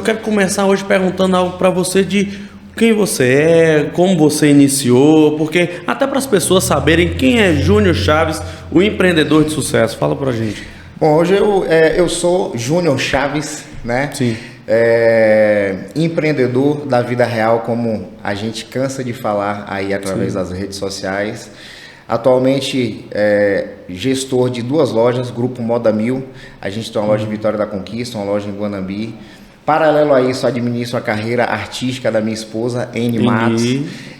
Eu quero começar hoje perguntando algo para você de quem você é, como você iniciou, porque até para as pessoas saberem quem é Júnior Chaves, o empreendedor de sucesso. Fala pra gente. Bom, hoje eu sou Júnior Chaves, né? Sim. Empreendedor da vida real, como a gente cansa de falar aí através das redes sociais. Atualmente, gestor de 2 lojas, Grupo Moda 1000. A gente tem uma loja em Vitória da Conquista, uma loja em Guanambi. Paralelo a isso, administro a carreira artística da minha esposa, N Matos.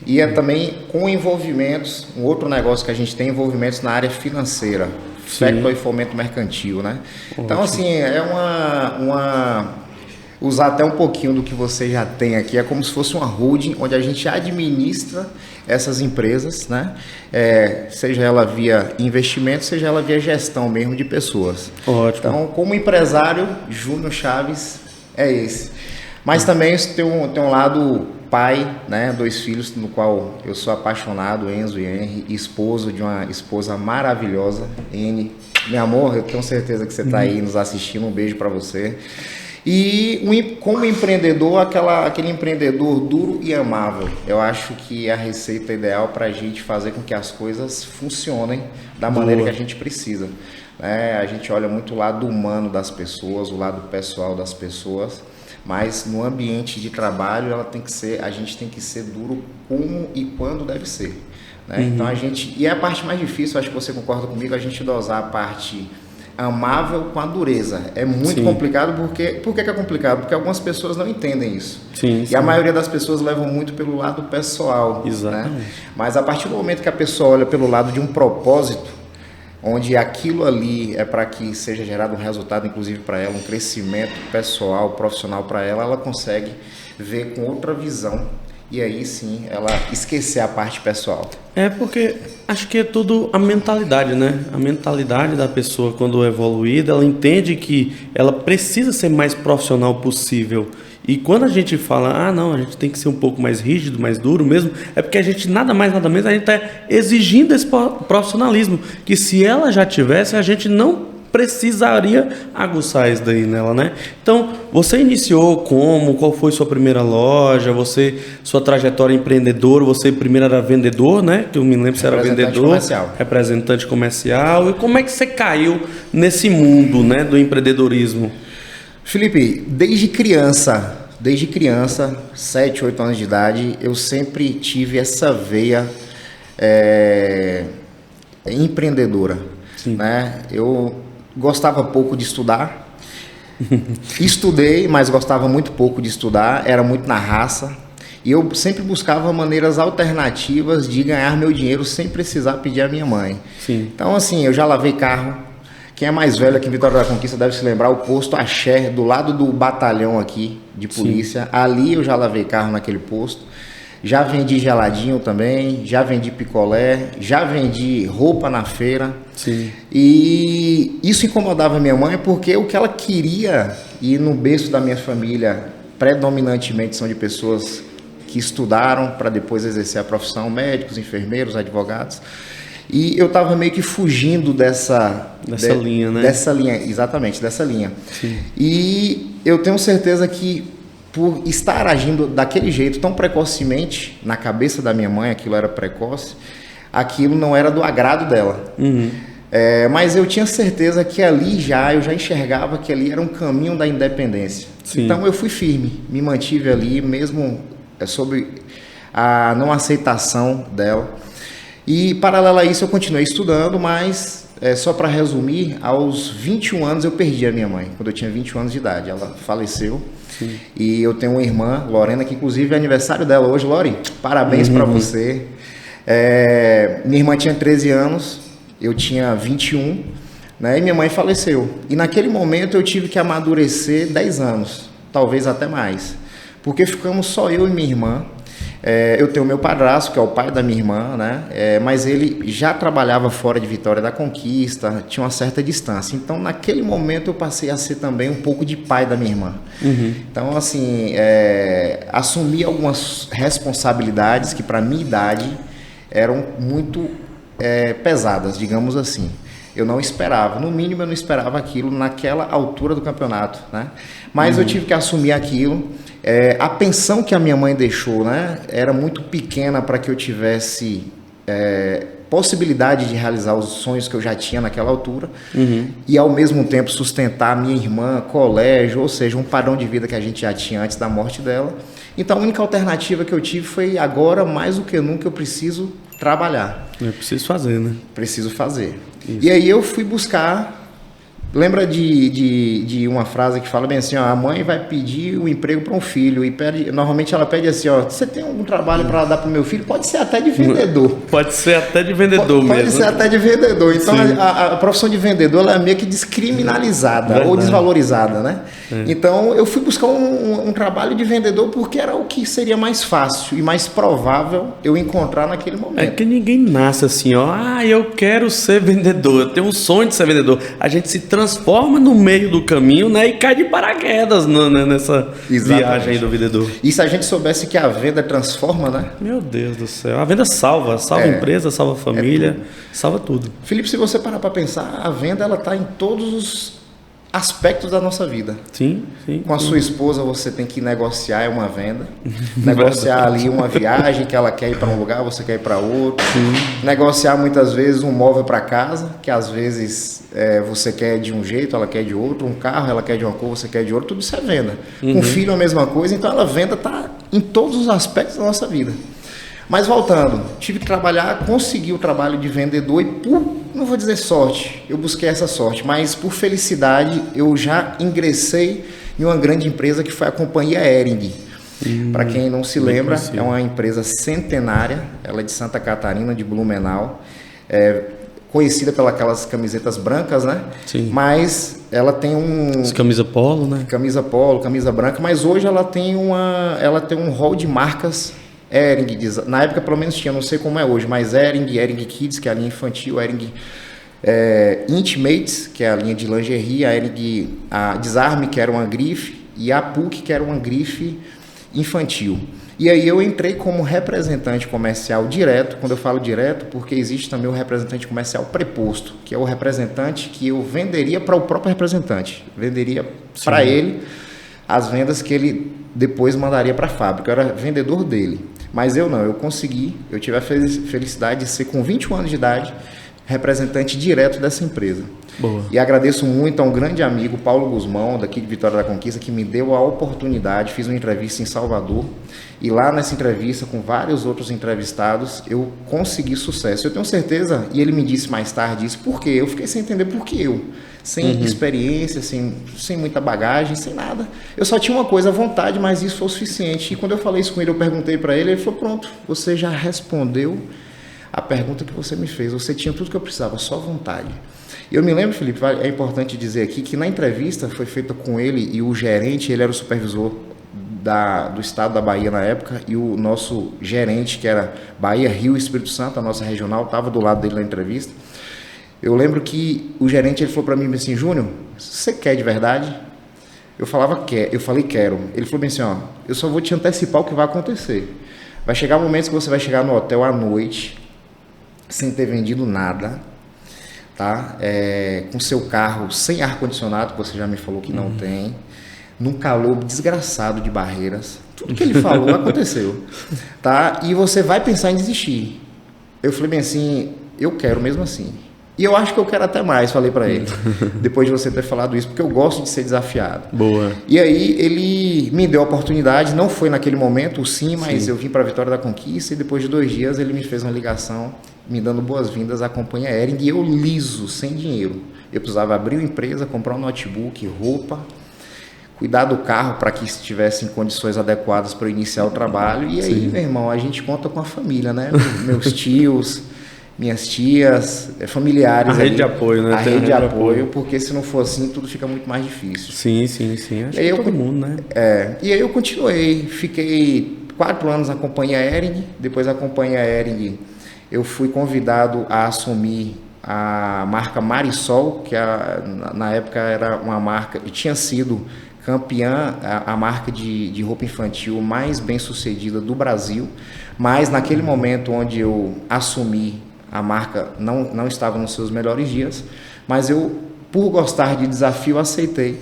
E também com envolvimentos, um outro negócio que a gente tem, envolvimentos na área financeira. Sector e fomento mercantil, né? Ótimo. Então, assim, usar até um pouquinho do que você já tem aqui, é como se fosse uma holding, onde a gente administra essas empresas, né? Seja ela via investimento, seja ela via gestão mesmo de pessoas. Ótimo. Então, como empresário, Júnior Chaves é esse. Mas também tem um lado pai, né? 2 filhos, no qual eu sou apaixonado, Enzo e Henry, esposo de uma esposa maravilhosa, N. Meu amor, eu tenho certeza que você está aí nos assistindo, um beijo para você. E como empreendedor, aquele empreendedor duro e amável. Eu acho que é a receita ideal para a gente fazer com que as coisas funcionem da maneira que a gente precisa. A gente olha muito o lado humano das pessoas, o lado pessoal das pessoas, mas no ambiente de trabalho a gente tem que ser duro como e quando deve ser. Então e é a parte mais difícil, acho que você concorda comigo, a gente dosar a parte amável com a dureza. É muito complicado, por que é complicado? Porque algumas pessoas não entendem isso. E a maioria das pessoas levam muito pelo lado pessoal. Exatamente. Né? Mas a partir do momento que a pessoa olha pelo lado de um propósito, onde aquilo ali é para que seja gerado um resultado, inclusive para ela, um crescimento pessoal, profissional para ela, ela consegue ver com outra visão. E aí sim, ela esquecer a parte pessoal. Porque acho que é tudo a mentalidade, né? A mentalidade da pessoa, quando evoluída, ela entende que ela precisa ser mais profissional possível. E quando a gente fala, não, a gente tem que ser um pouco mais rígido, mais duro mesmo, é porque a gente nada mais, nada menos, a gente está exigindo esse profissionalismo, que se ela já tivesse, a gente não precisaria aguçar isso daí nela, né? Então, você iniciou como? Qual foi sua primeira loja? Sua trajetória empreendedora, você primeiro era vendedor, né? Que eu me lembro que você era vendedor, representante comercial. E como é que você caiu nesse mundo, né, do empreendedorismo? Felipe, desde criança, 7, 8 anos de idade, eu sempre tive essa veia empreendedora. Né? Eu gostava pouco de estudar, estudei, mas gostava muito pouco de estudar, era muito na raça, e eu sempre buscava maneiras alternativas de ganhar meu dinheiro sem precisar pedir à minha mãe. Então, assim, eu já lavei carro. Quem é mais velho aqui em Vitória da Conquista deve se lembrar, o posto Axé, do lado do batalhão aqui de polícia. Ali eu já lavei carro naquele posto. Já vendi geladinho também, já vendi picolé, já vendi roupa na feira. E isso incomodava minha mãe porque o que ela queria, e no berço da minha família, predominantemente são de pessoas que estudaram para depois exercer a profissão, médicos, enfermeiros, advogados. E eu estava meio que fugindo dessa linha, né? Dessa linha, exatamente, dessa linha. E eu tenho certeza que por estar agindo daquele jeito tão precocemente, na cabeça da minha mãe, aquilo era precoce, aquilo não era do agrado dela. Mas eu tinha certeza que ali eu já enxergava que ali era um caminho da independência. Então eu fui firme, me mantive ali, mesmo sob a não aceitação dela. E paralelo a isso eu continuei estudando, mas só para resumir, aos 21 anos eu perdi a minha mãe, quando eu tinha 21 anos de idade. Ela faleceu. E eu tenho uma irmã, Lorena, que inclusive é aniversário dela hoje. Lori, parabéns para você. Minha irmã tinha 13 anos, eu tinha 21, né? E minha mãe faleceu. E naquele momento eu tive que amadurecer 10 anos, talvez até mais. Porque ficamos só eu e minha irmã. Eu tenho meu padrasto, que é o pai da minha irmã, né? Mas ele já trabalhava fora de Vitória da Conquista, tinha uma certa distância. Então, naquele momento, eu passei a ser também um pouco de pai da minha irmã. Então, assim, assumi algumas responsabilidades que, para minha idade, eram muito pesadas, digamos assim. eu não esperava. No mínimo, eu não esperava aquilo naquela altura do campeonato, né? Mas eu tive que assumir aquilo. A pensão que a minha mãe deixou, né, era muito pequena para que eu tivesse possibilidade de realizar os sonhos que eu já tinha naquela altura e ao mesmo tempo sustentar minha irmã, colégio, ou seja, um padrão de vida que a gente já tinha antes da morte dela. Então a única alternativa que eu tive foi agora, mais do que nunca, eu preciso trabalhar. Eu preciso fazer, né? Preciso fazer. Isso. E aí eu fui buscar. Lembra de uma frase que fala bem assim, ó, a mãe vai pedir o emprego para um filho e pede, normalmente ela pede assim, ó, você tem algum trabalho para dar para o meu filho? Pode ser até de vendedor. Pode ser até de vendedor mesmo. Pode ser até de vendedor. Então a profissão de vendedor ela é meio que descriminalizada ou desvalorizada, né? Então eu fui buscar um trabalho de vendedor porque era o que seria mais fácil e mais provável eu encontrar naquele momento. É que ninguém nasce assim, ó, eu quero ser vendedor, eu tenho um sonho de ser vendedor. A gente se transforma no meio do caminho, né, e cai de paraquedas nessa viagem aí do vendedor. E se a gente soubesse que a venda transforma, né? Meu Deus do céu, a venda salva a empresa, salva a família, salva tudo. Felipe, se você parar para pensar, a venda ela está em todos os aspectos da nossa vida. Sim. Com a sua esposa você tem que negociar uma venda, negociar ali uma viagem que ela quer ir para um lugar, você quer ir para outro, negociar muitas vezes um móvel para casa, que às vezes você quer de um jeito, ela quer de outro, um carro ela quer de uma cor, você quer de outro, tudo isso é venda. Com filho a mesma coisa, então a venda está em todos os aspectos da nossa vida. Mas voltando, tive que trabalhar, consegui o trabalho de vendedor e não vou dizer sorte, eu busquei essa sorte, mas por felicidade eu já ingressei em uma grande empresa que foi a companhia Hering. Para quem não se lembra, é uma empresa centenária, ela é de Santa Catarina, de Blumenau, conhecida pelas aquelas camisetas brancas, né? Sim. Mas ela tem camisa polo, né? Camisa polo, camisa branca, mas hoje ela tem um hall de marcas Hering, na época pelo menos tinha, não sei como é hoje, mas Hering Kids, que é a linha infantil, Hering Intimates, que é a linha de lingerie, a Hering Desarme, que era uma grife, e a PUC, que era uma grife infantil. E aí eu entrei como representante comercial direto, quando eu falo direto, porque existe também o representante comercial preposto, que é o representante que eu venderia para o próprio representante, venderia para ele as vendas que ele depois mandaria para a fábrica, eu era vendedor dele. Mas eu tive a felicidade de ser com 21 anos de idade representante direto dessa empresa. Boa. E agradeço muito a um grande amigo, Paulo Guzmão, daqui de Vitória da Conquista, que me deu a oportunidade, fiz uma entrevista em Salvador, e lá nessa entrevista, com vários outros entrevistados, eu consegui sucesso. Eu tenho certeza, e ele me disse mais tarde isso, por quê? Eu fiquei sem entender por que eu. Sem experiência, sem muita bagagem, sem nada. Eu só tinha uma coisa, vontade, mas isso foi o suficiente. E quando eu falei isso com ele, eu perguntei para ele, ele falou, pronto, você já respondeu a pergunta que você me fez. Você tinha tudo que eu precisava, só vontade. E eu me lembro, Felipe, é importante dizer aqui que na entrevista foi feita com ele e o gerente, ele era o supervisor do estado da Bahia na época, e o nosso gerente, que era Bahia, Rio e Espírito Santo, a nossa regional, estava do lado dele na entrevista. Eu lembro que o gerente ele falou para mim assim, Júnior, você quer de verdade? Eu falei quero. Ele falou bem assim, ó, eu só vou te antecipar o que vai acontecer. Vai chegar momentos que você vai chegar no hotel à noite, sem ter vendido nada, tá? Com seu carro sem ar-condicionado, que você já me falou que não tem, num calor desgraçado de Barreiras. Tudo que ele falou aconteceu, tá? E você vai pensar em desistir. Eu falei bem assim, eu quero mesmo assim. E eu acho que eu quero até mais, falei para ele, depois de você ter falado isso, porque eu gosto de ser desafiado. Boa. E aí ele me deu a oportunidade, não foi naquele momento, sim, mas eu vim para a Vitória da Conquista e depois de 2 dias ele me fez uma ligação, me dando boas-vindas à companhia Hering, e eu liso, sem dinheiro. Eu precisava abrir uma empresa, comprar um notebook, roupa, cuidar do carro para que estivesse em condições adequadas para iniciar o trabalho. E aí, meu irmão, a gente conta com a família, né? Meus tios, minhas tias, familiares. A rede de apoio, né? A rede de apoio, porque se não for assim, tudo fica muito mais difícil. Sim. Acho que todo mundo, né? E aí eu continuei, fiquei 4 anos na companhia Hering, depois da companhia Hering eu fui convidado a assumir a marca Marisol, que na época era uma marca, tinha sido campeã, a marca de roupa infantil mais bem sucedida do Brasil, mas naquele momento onde eu assumi a marca não estava nos seus melhores dias, mas eu, por gostar de desafio, aceitei.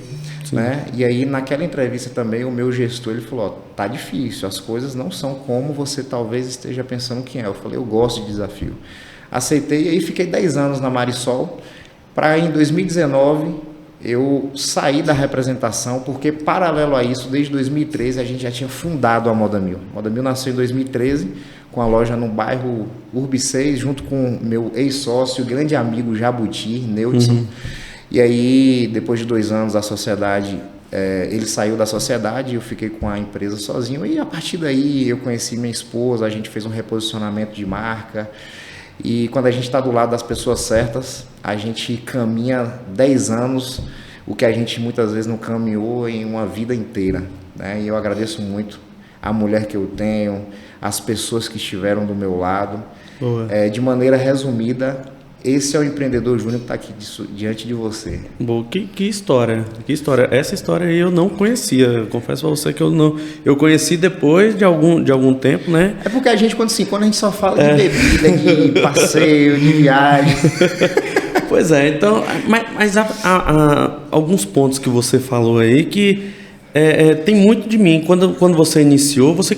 Né? E aí naquela entrevista também o meu gestor ele falou, tá difícil, as coisas não são como você talvez esteja pensando que é. Eu falei, eu gosto de desafio. Aceitei e aí fiquei 10 anos na Marisol, para em 2019 eu saí da representação, porque paralelo a isso, desde 2013 a gente já tinha fundado a Moda Mil. A Moda Mil nasceu em 2013 com a loja no bairro Urbi 6, junto com meu ex-sócio, grande amigo Jabuti, Neudson. E aí, depois de 2 anos, a sociedade, ele saiu da sociedade, eu fiquei com a empresa sozinho. E a partir daí, eu conheci minha esposa, a gente fez um reposicionamento de marca. E quando a gente está do lado das pessoas certas, a gente caminha 10 anos, o que a gente muitas vezes não caminhou em uma vida inteira. Né? E eu agradeço muito a mulher que eu tenho, as pessoas que estiveram do meu lado. De maneira resumida, esse é o empreendedor júnior que está aqui diante de você. Boa, que história, que história. Essa história aí eu não conhecia. Confesso para você que eu conheci depois de algum tempo, né? É porque a gente, quando a gente só fala de bebida, de passeio, de viagem. Pois é, então, mas há alguns pontos que você falou aí que tem muito de mim. Quando você iniciou, você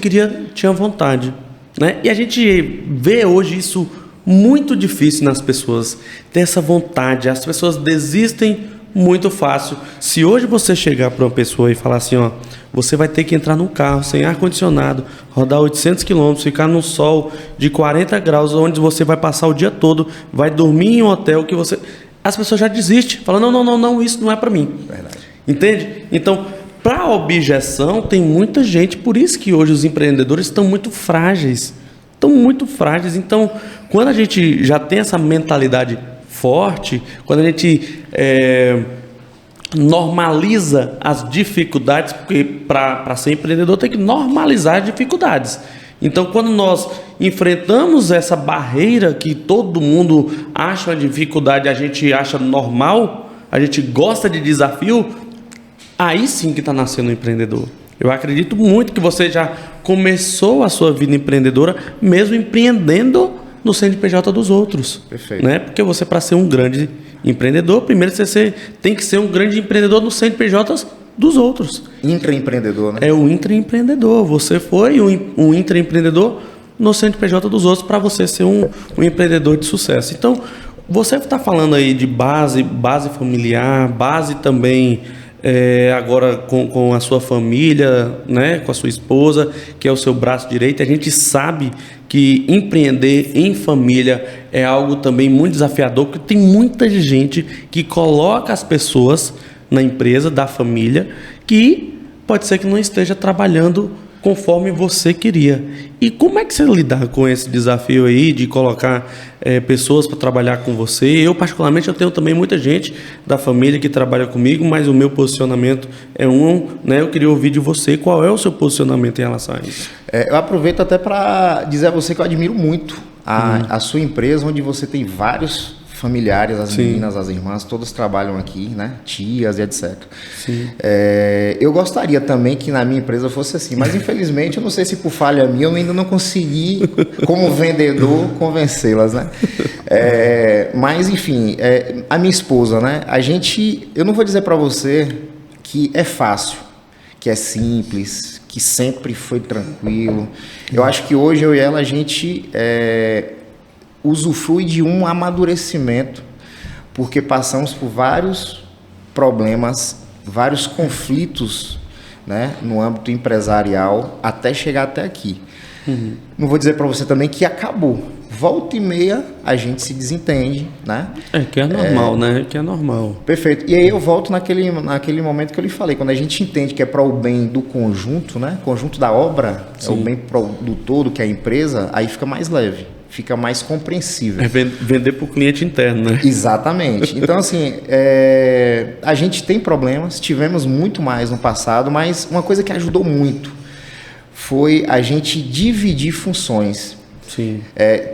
tinha vontade, né? E a gente vê hoje isso muito difícil nas pessoas, ter essa vontade. As pessoas desistem muito fácil. Se hoje você chegar para uma pessoa e falar assim, ó, você vai ter que entrar num carro sem ar-condicionado, rodar 800 quilômetros, ficar no sol de 40 graus, onde você vai passar o dia todo, vai dormir em um hotel que você... As pessoas já desistem, falam, não, isso não é para mim. Verdade. Entende? Então, para objeção, tem muita gente, por isso que hoje os empreendedores estão muito frágeis. Então, quando a gente já tem essa mentalidade forte, quando a gente normaliza as dificuldades, porque para ser empreendedor tem que normalizar as dificuldades. Então, quando nós enfrentamos essa barreira que todo mundo acha uma dificuldade, a gente acha normal, a gente gosta de desafio, aí sim que está nascendo um empreendedor. Eu acredito muito que você já começou a sua vida empreendedora mesmo empreendendo no CNPJ dos outros. Perfeito. Né? Porque você, para ser um grande empreendedor, primeiro você tem que ser um grande empreendedor no CNPJ dos outros. Intraempreendedor, né? É o intraempreendedor. Você foi um intraempreendedor no CNPJ dos outros para você ser um empreendedor de sucesso. Então, você está falando aí de base familiar, base também... agora com a sua família, né, com a sua esposa, que é o seu braço direito. A gente sabe que empreender em família é algo também muito desafiador, porque tem muita gente que coloca as pessoas na empresa da família que pode ser que não esteja trabalhando conforme você queria. E como é que você lidar com esse desafio aí de colocar pessoas para trabalhar com você? Eu, particularmente, eu tenho também muita gente da família que trabalha comigo, mas o meu posicionamento é né? Eu queria ouvir de você qual é o seu posicionamento em relação a isso. Eu aproveito até para dizer a você que eu admiro muito a sua empresa, onde você tem vários familiares, as meninas, as irmãs, todas trabalham aqui, né? Tias e etc. Eu gostaria também que na minha empresa fosse assim, mas infelizmente eu não sei se por falha minha eu ainda não consegui, como vendedor, convencê-las, né? Mas enfim, a minha esposa, né? Eu não vou dizer para você que é fácil, que é simples, que sempre foi tranquilo. Eu acho que hoje eu e ela a gente usufrui de um amadurecimento, porque passamos por vários problemas, vários conflitos, né, no âmbito empresarial até chegar até aqui. Não vou dizer para você também que acabou. Volta e meia a gente se desentende, né? Que é normal, né? Que é normal. Perfeito. E aí eu volto naquele momento que eu lhe falei, quando a gente entende que é para o bem do conjunto, né? Conjunto da obra, é o bem do todo, que é a empresa, aí fica mais leve. Fica mais compreensível. Vender para o cliente interno, né? Exatamente. Então, assim, a gente tem problemas, tivemos muito mais no passado, mas uma coisa que ajudou muito foi a gente dividir funções. Sim.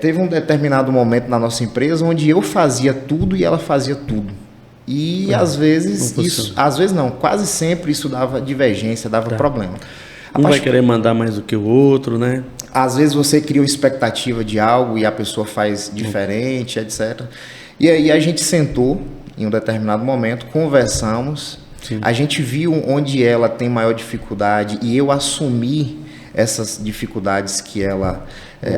Teve um determinado momento na nossa empresa onde eu fazia tudo e ela fazia tudo. E às vezes quase sempre isso dava divergência, dava problema. Um vai querer mandar mais do que o outro, né? às vezes você cria uma expectativa de algo e a pessoa faz diferente, etc. E aí a gente sentou em um determinado momento, conversamos, sim, a gente viu onde ela tem maior dificuldade e eu assumi essas dificuldades que ela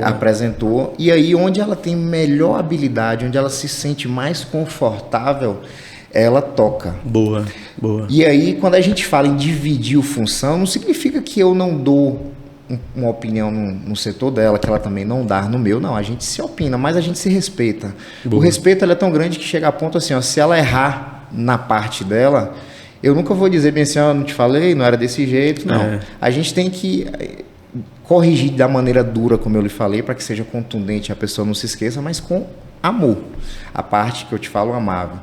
apresentou, e aí onde ela tem melhor habilidade, onde ela se sente mais confortável, ela toca. Boa, boa. E aí, quando a gente fala em dividir função, não significa que eu não dou uma opinião no setor dela, que ela também não dá no meu, não. A gente se opina, mas a gente se respeita. Boa. O respeito ele é tão grande que chega a ponto assim, ó, se ela errar na parte dela, eu nunca vou dizer bem assim, ó, não te falei, não era desse jeito, não. A gente tem que corrigir da maneira dura, como eu lhe falei, para que seja contundente, a pessoa não se esqueça, mas com amor, a parte que eu te falo amável.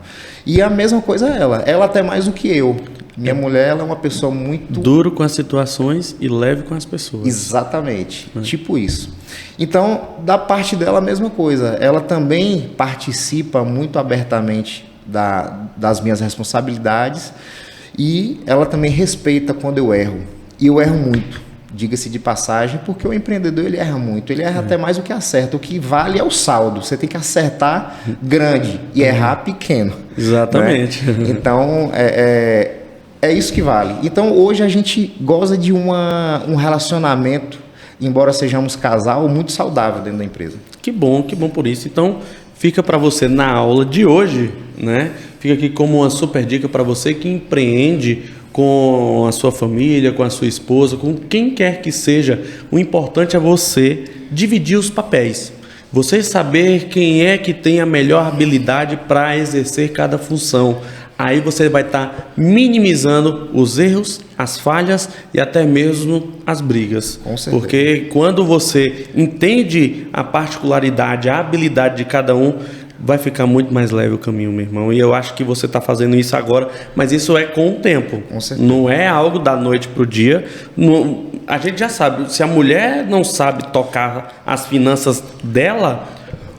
E a mesma coisa ela até mais do que eu. Minha mulher, ela é uma pessoa muito... duro com as situações e leve com as pessoas. Exatamente, tipo isso. Então, da parte dela, a mesma coisa. Ela também participa muito abertamente das minhas responsabilidades e ela também respeita quando eu erro. E eu erro muito. Diga-se de passagem, porque o empreendedor ele erra muito, ele erra até mais do que acerta. O que vale é o saldo. Você tem que acertar grande e errar pequeno. Exatamente. Né? Então, é isso que vale. Então, hoje a gente goza de um relacionamento, embora sejamos casal, muito saudável dentro da empresa. Que bom por isso. Então, fica para você na aula de hoje, né? Fica aqui como uma super dica para você que empreende com a sua família, com a sua esposa, com quem quer que seja. O importante é você dividir os papéis. Você saber quem é que tem a melhor habilidade para exercer cada função. Aí você vai estar minimizando os erros, as falhas e até mesmo as brigas. Com certeza. Porque quando você entende a particularidade, a habilidade de cada um, vai ficar muito mais leve o caminho, meu irmão. E eu acho que você está fazendo isso agora, mas isso é com o tempo. Com certeza. Não é algo da noite para o dia. A gente já sabe, se a mulher não sabe tocar as finanças dela,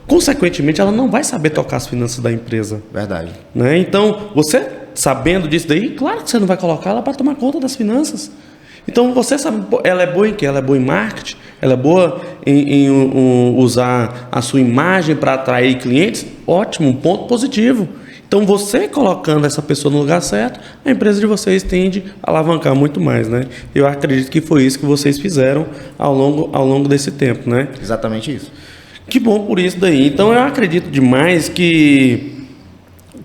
consequentemente ela não vai saber tocar as finanças da empresa. Verdade. Né? Então, você sabendo disso daí, claro que você não vai colocar ela para tomar conta das finanças. Então, você sabe, ela é boa em quê? Ela é boa em marketing? Ela é boa em usar a sua imagem para atrair clientes? Ótimo, um ponto positivo. Então, você colocando essa pessoa no lugar certo, a empresa de vocês tende a alavancar muito mais, né? Eu acredito que foi isso que vocês fizeram ao longo desse tempo, né? Exatamente isso. Que bom por isso daí. Então, eu acredito demais que,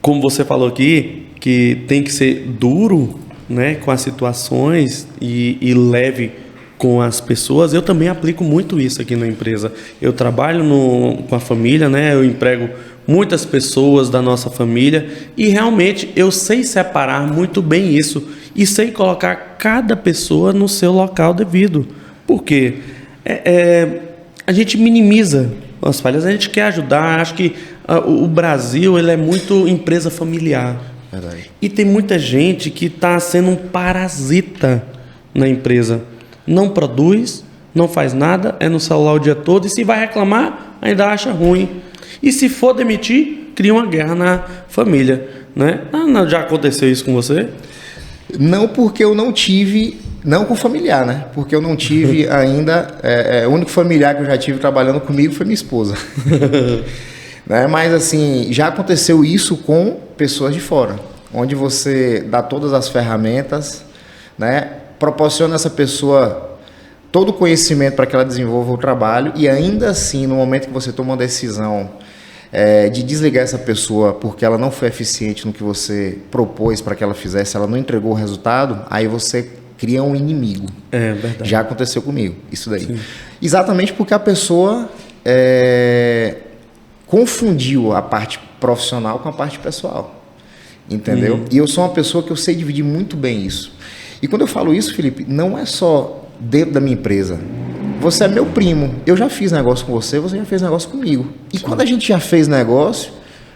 como você falou aqui, que tem que ser duro, né, com as situações e leve com as pessoas. Eu também aplico muito isso aqui na empresa. Eu trabalho com a família, né, eu emprego muitas pessoas da nossa família e realmente eu sei separar muito bem isso e sei colocar cada pessoa no seu local devido. Por quê? A gente minimiza as falhas, a gente quer ajudar. Acho que o Brasil ele é muito empresa familiar. Verdade. E tem muita gente que está sendo um parasita na empresa. Não produz, não faz nada, é no celular o dia todo. E se vai reclamar, ainda acha ruim. E se for demitir, cria uma guerra na família. Né? Já aconteceu isso com você? Não, porque eu não tive... Não com familiar, né? Porque eu não tive ainda... o único familiar que eu já tive trabalhando comigo foi minha esposa. Né? Mas assim, já aconteceu isso com pessoas de fora, onde você dá todas as ferramentas, né? Proporciona a essa pessoa todo o conhecimento para que ela desenvolva o trabalho e ainda assim, no momento que você toma uma decisão de desligar essa pessoa porque ela não foi eficiente no que você propôs para que ela fizesse, ela não entregou o resultado, aí você cria um inimigo. É verdade. Já aconteceu comigo, isso daí. Sim. Exatamente porque a pessoa... confundiu a parte profissional com a parte pessoal, entendeu? E eu sou uma pessoa que eu sei dividir muito bem isso. E quando eu falo isso, Felipe, não é só dentro da minha empresa. Você é meu primo, eu já fiz negócio com você, você já fez negócio comigo. E Sim. quando a gente já fez negócio,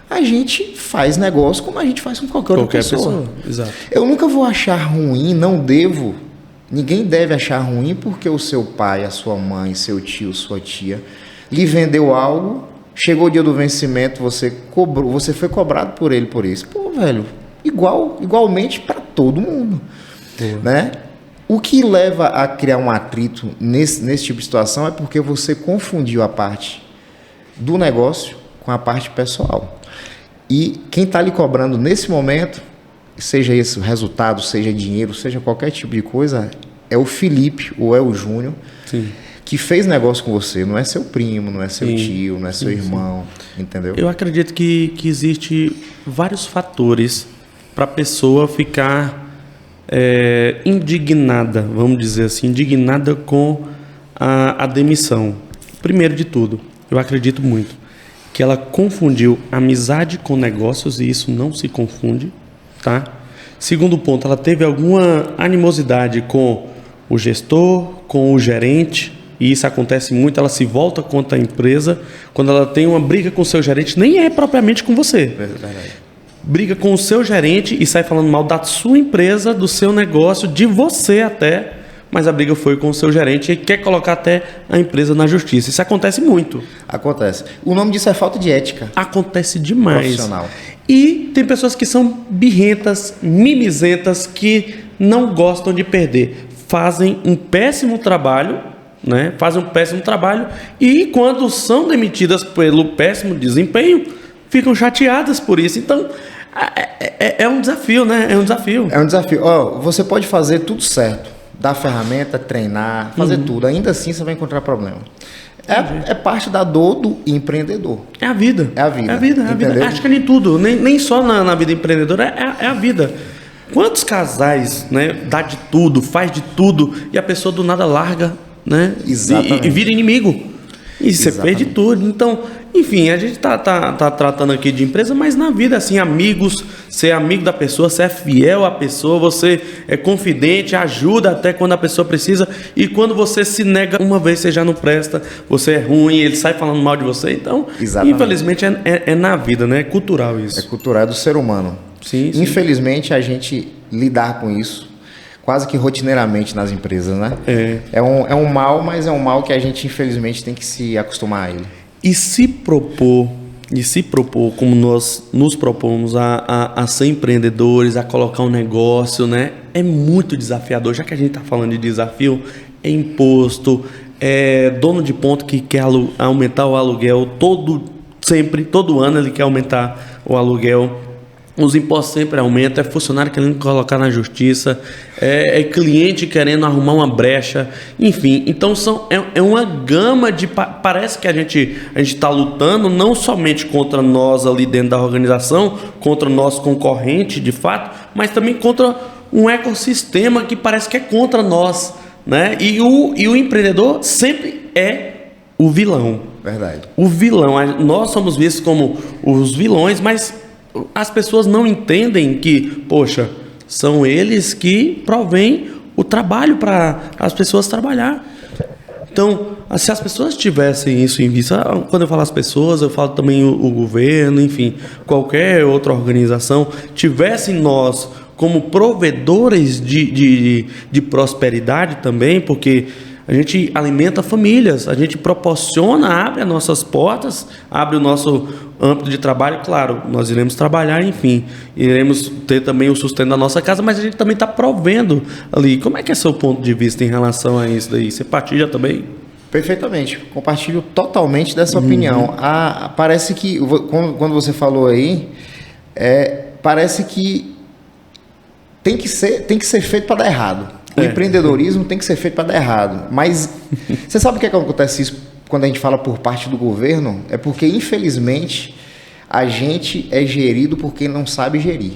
a gente faz negócio como a gente faz com qualquer outra pessoa. Exato. Eu nunca vou achar ruim, não devo. Ninguém deve achar ruim porque o seu pai, a sua mãe, seu tio, sua tia lhe vendeu algo. Chegou o dia do vencimento, você foi cobrado por isso. Pô, velho, igualmente para todo mundo, né? O que leva a criar um atrito nesse tipo de situação é porque você confundiu a parte do negócio com a parte pessoal. E quem está lhe cobrando nesse momento, seja esse o resultado, seja dinheiro, seja qualquer tipo de coisa, é o Felipe ou é o Júnior, Sim. que fez negócio com você. Não é seu primo, não é seu Sim. tio, não é seu irmão, entendeu? Eu acredito que existe vários fatores para a pessoa ficar indignada, vamos dizer assim, indignada com a demissão. Primeiro de tudo, eu acredito muito que ela confundiu amizade com negócios e isso não se confunde, tá? Segundo ponto, ela teve alguma animosidade com o gestor, com o gerente, e isso acontece muito, ela se volta contra a empresa. Quando ela tem uma briga com o seu gerente, nem é propriamente com você. Verdade. Briga com o seu gerente e sai falando mal da sua empresa, do seu negócio, de você até, mas a briga foi com o seu gerente e quer colocar até a empresa na justiça. Isso acontece muito. Acontece. O nome disso é falta de ética. Acontece demais. Profissional. E tem pessoas que são birrentas, mimizentas, que não gostam de perder. Fazem um péssimo trabalho, né? Fazem um péssimo trabalho e quando são demitidas pelo péssimo desempenho, ficam chateadas por isso. Então, é um desafio, né? É um desafio. É um desafio. Você pode fazer tudo certo. Dar ferramenta, treinar, fazer tudo. Ainda assim, você vai encontrar problema. É parte da dor do empreendedor. É a vida. É a vida. É a vida, é a vida. Entendeu? Acho que nem tudo, nem só na vida empreendedora, é a vida. Quantos casais, né, dá de tudo, faz de tudo, e a pessoa do nada larga, né? Exatamente. E vira inimigo. E você Exatamente. perde tudo. Então, enfim, a gente tá tratando aqui de empresa, mas na vida, assim, amigos, ser amigo da pessoa, você é fiel à pessoa, você é confidente, ajuda até quando a pessoa precisa, e quando você se nega uma vez, você já não presta, você é ruim, ele sai falando mal de você. Então, Exatamente. infelizmente, é na vida, né? É cultural É isso. cultural, é do ser humano. Sim, sim. Infelizmente, a gente lidar com isso quase que rotineiramente nas empresas, né? É um mal, mas é um mal que a gente, infelizmente, tem que se acostumar a ele. E se propor, como nós nos propomos a ser empreendedores, a colocar um negócio, né? É muito desafiador. Já que a gente está falando de desafio, é imposto, é dono de ponto que quer aumentar o aluguel todo ano ele quer aumentar o aluguel. Os impostos sempre aumentam, é funcionário querendo colocar na justiça, é cliente querendo arrumar uma brecha, enfim. Então é uma gama de... Parece que a gente está lutando não somente contra nós ali dentro da organização, contra o nosso concorrente de fato, mas também contra um ecossistema que parece que é contra nós, né? E o empreendedor sempre é o vilão. Verdade. O vilão. Nós somos vistos como os vilões, mas as pessoas não entendem que, poxa, são eles que provêm o trabalho para as pessoas trabalhar. Então, se as pessoas tivessem isso em vista, quando eu falo as pessoas, eu falo também o governo, enfim, qualquer outra organização, tivessem nós como provedores de prosperidade também, porque a gente alimenta famílias, a gente proporciona, abre as nossas portas, abre o nosso âmbito de trabalho. Claro, nós iremos trabalhar, enfim, iremos ter também o sustento da nossa casa, mas a gente também está provendo ali. Como é que é seu ponto de vista em relação a isso daí? Você partilha também? Perfeitamente, compartilho totalmente dessa opinião. Parece que, quando você falou aí, parece que tem que ser feito para dar errado. O empreendedorismo tem que ser feito para dar errado. Mas você sabe o que acontece isso quando a gente fala por parte do governo? É porque, infelizmente, a gente é gerido por quem não sabe gerir.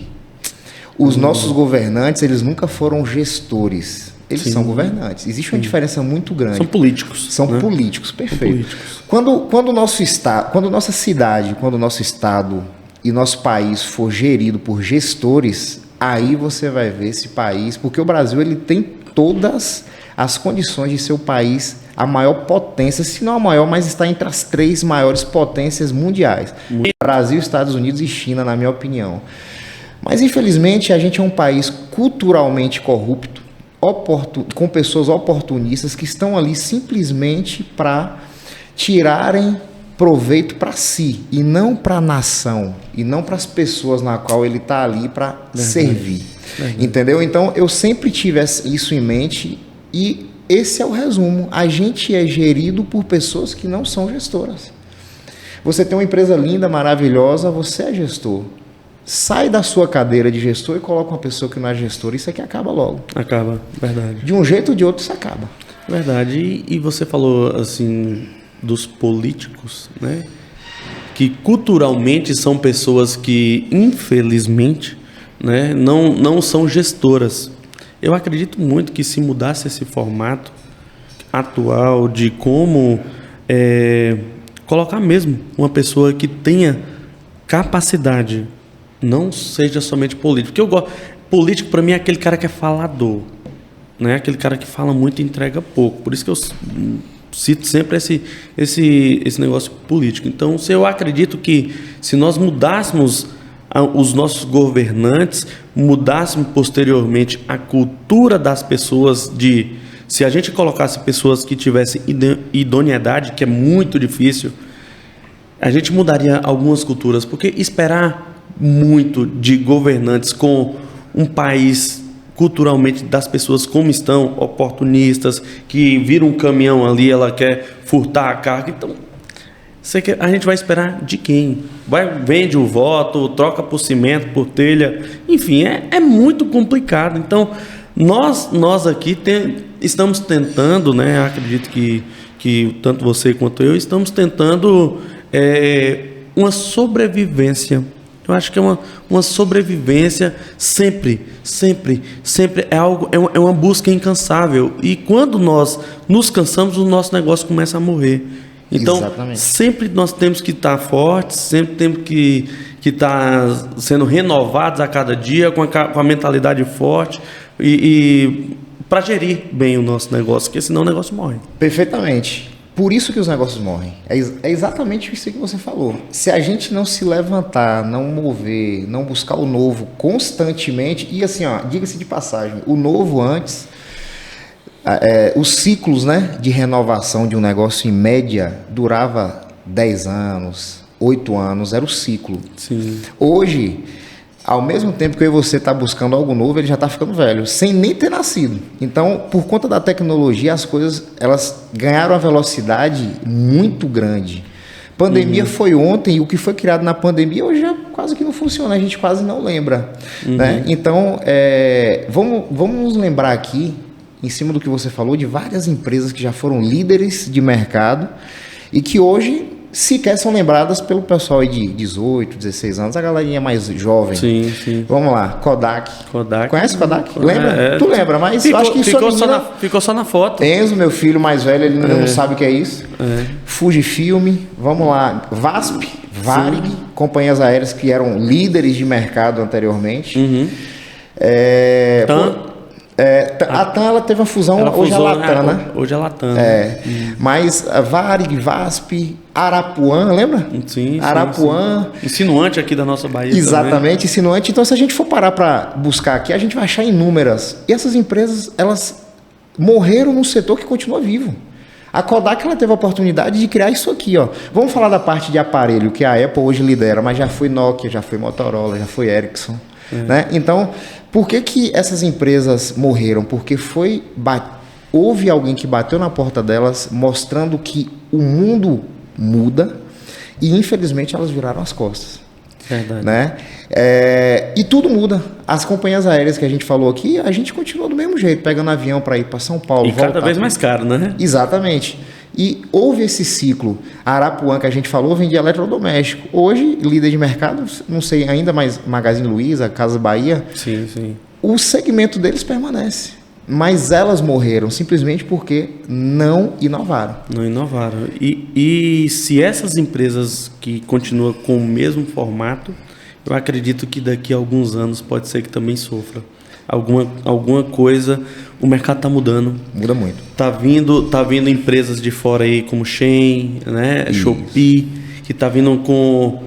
Os nossos governantes, eles nunca foram gestores. Eles são governantes. Existe uma diferença muito grande. São políticos. São né? políticos, perfeito. São políticos. Quando nossa cidade, quando o nosso estado e nosso país for gerido por gestores, aí você vai ver esse país, porque o Brasil ele tem todas as condições de ser o país, a maior potência, se não a maior, mas está entre as 3 maiores potências mundiais. Brasil, Estados Unidos e China, na minha opinião. Mas, infelizmente, a gente é um país culturalmente corrupto, com pessoas oportunistas que estão ali simplesmente para tirarem proveito para si e não para a nação e não para as pessoas na qual ele está ali para servir. Entendeu? Então, eu sempre tive isso em mente e esse é o resumo. A gente é gerido por pessoas que não são gestoras. Você tem uma empresa linda, maravilhosa, você é gestor. Sai da sua cadeira de gestor e coloca uma pessoa que não é gestora. Isso aqui acaba logo. Acaba, verdade. De um jeito ou de outro, isso acaba. Verdade. E você falou, assim, dos políticos, né? Que culturalmente são pessoas que, infelizmente, né, não são gestoras. Eu acredito muito que se mudasse esse formato atual de como colocar mesmo uma pessoa que tenha capacidade, não seja somente político. Porque eu gosto, político para mim é aquele cara que é falador, né? Aquele cara que fala muito e entrega pouco. Por isso que eu cito sempre esse negócio político. Então, eu acredito que se nós mudássemos os nossos governantes, mudássemos posteriormente a cultura das pessoas, se a gente colocasse pessoas que tivessem idoneidade, que é muito difícil, a gente mudaria algumas culturas, porque esperar muito de governantes com um país culturalmente das pessoas como estão, oportunistas, que vira um caminhão ali, ela quer furtar a carga. Então, a gente vai esperar de quem? Vende o voto, troca por cimento, por telha, enfim, é muito complicado. Então, nós aqui estamos tentando, né? Acredito que tanto você quanto eu estamos tentando uma sobrevivência. Eu acho que é uma sobrevivência sempre é algo, é uma busca incansável. E quando nós nos cansamos, o nosso negócio começa a morrer. Então, exatamente, sempre nós temos que estar fortes, sempre temos que estar sendo renovados a cada dia, com a mentalidade forte e para gerir bem o nosso negócio, porque senão o negócio morre. Perfeitamente. Por isso que os negócios morrem. É exatamente isso que você falou. Se a gente não se levantar, não mover, não buscar o novo constantemente, e assim, ó, diga-se de passagem, o novo antes, os ciclos, né, de renovação de um negócio em média durava 10 anos, 8 anos, era o ciclo. Sim. Hoje, ao mesmo tempo que eu e você está buscando algo novo, ele já está ficando velho, sem nem ter nascido. Então, por conta da tecnologia, as coisas elas ganharam uma velocidade muito grande. Pandemia foi ontem, e o que foi criado na pandemia hoje já quase que não funciona, a gente quase não lembra. Né? Então, vamos nos lembrar aqui, em cima do que você falou, de várias empresas que já foram líderes de mercado e que hoje sequer são lembradas pelo pessoal aí de 18, 16 anos, a galerinha mais jovem. Sim, sim. Vamos lá, Kodak. Conhece Kodak? Lembra? Tu lembra, mas eu acho que ficou só na foto. Enzo, meu filho mais velho, ele não sabe o que é isso. Fujifilm, vamos lá, VASP, Varig, companhias aéreas que eram líderes de mercado anteriormente. A TAM ela teve uma fusão, hoje é a Latam, né? Hoje é a Latam. Mas a Varig, VASP, Arapuã, lembra? Sim, Arapuã. Sim. Insinuante aqui da nossa Bahia. Exatamente, também. Insinuante. Então, se a gente for parar para buscar aqui, a gente vai achar inúmeras. E essas empresas, elas morreram num setor que continua vivo. A Kodak ela teve a oportunidade de criar isso aqui, ó. Vamos falar da parte de aparelho, que a Apple hoje lidera, mas já foi Nokia, já foi Motorola, já foi Ericsson. Né? Então, por que essas empresas morreram? Porque houve alguém que bateu na porta delas mostrando que o mundo muda e infelizmente elas viraram as costas. Verdade. Né? E tudo muda. As companhias aéreas que a gente falou aqui, a gente continua do mesmo jeito, pegando avião para ir para São Paulo. E cada vez mais caro, né? Exatamente. E houve esse ciclo. A Arapuã, que a gente falou, vendia eletrodoméstico. Hoje, líder de mercado, não sei ainda, mas Magazine Luiza, Casas Bahia. Sim, sim. O segmento deles permanece. Mas elas morreram simplesmente porque não inovaram. Não inovaram. E se essas empresas que continuam com o mesmo formato, eu acredito que daqui a alguns anos pode ser que também sofra. Alguma coisa, o mercado está mudando. Muda muito. Tá vindo empresas de fora aí como Shein, né? Shopee, que tá vindo com...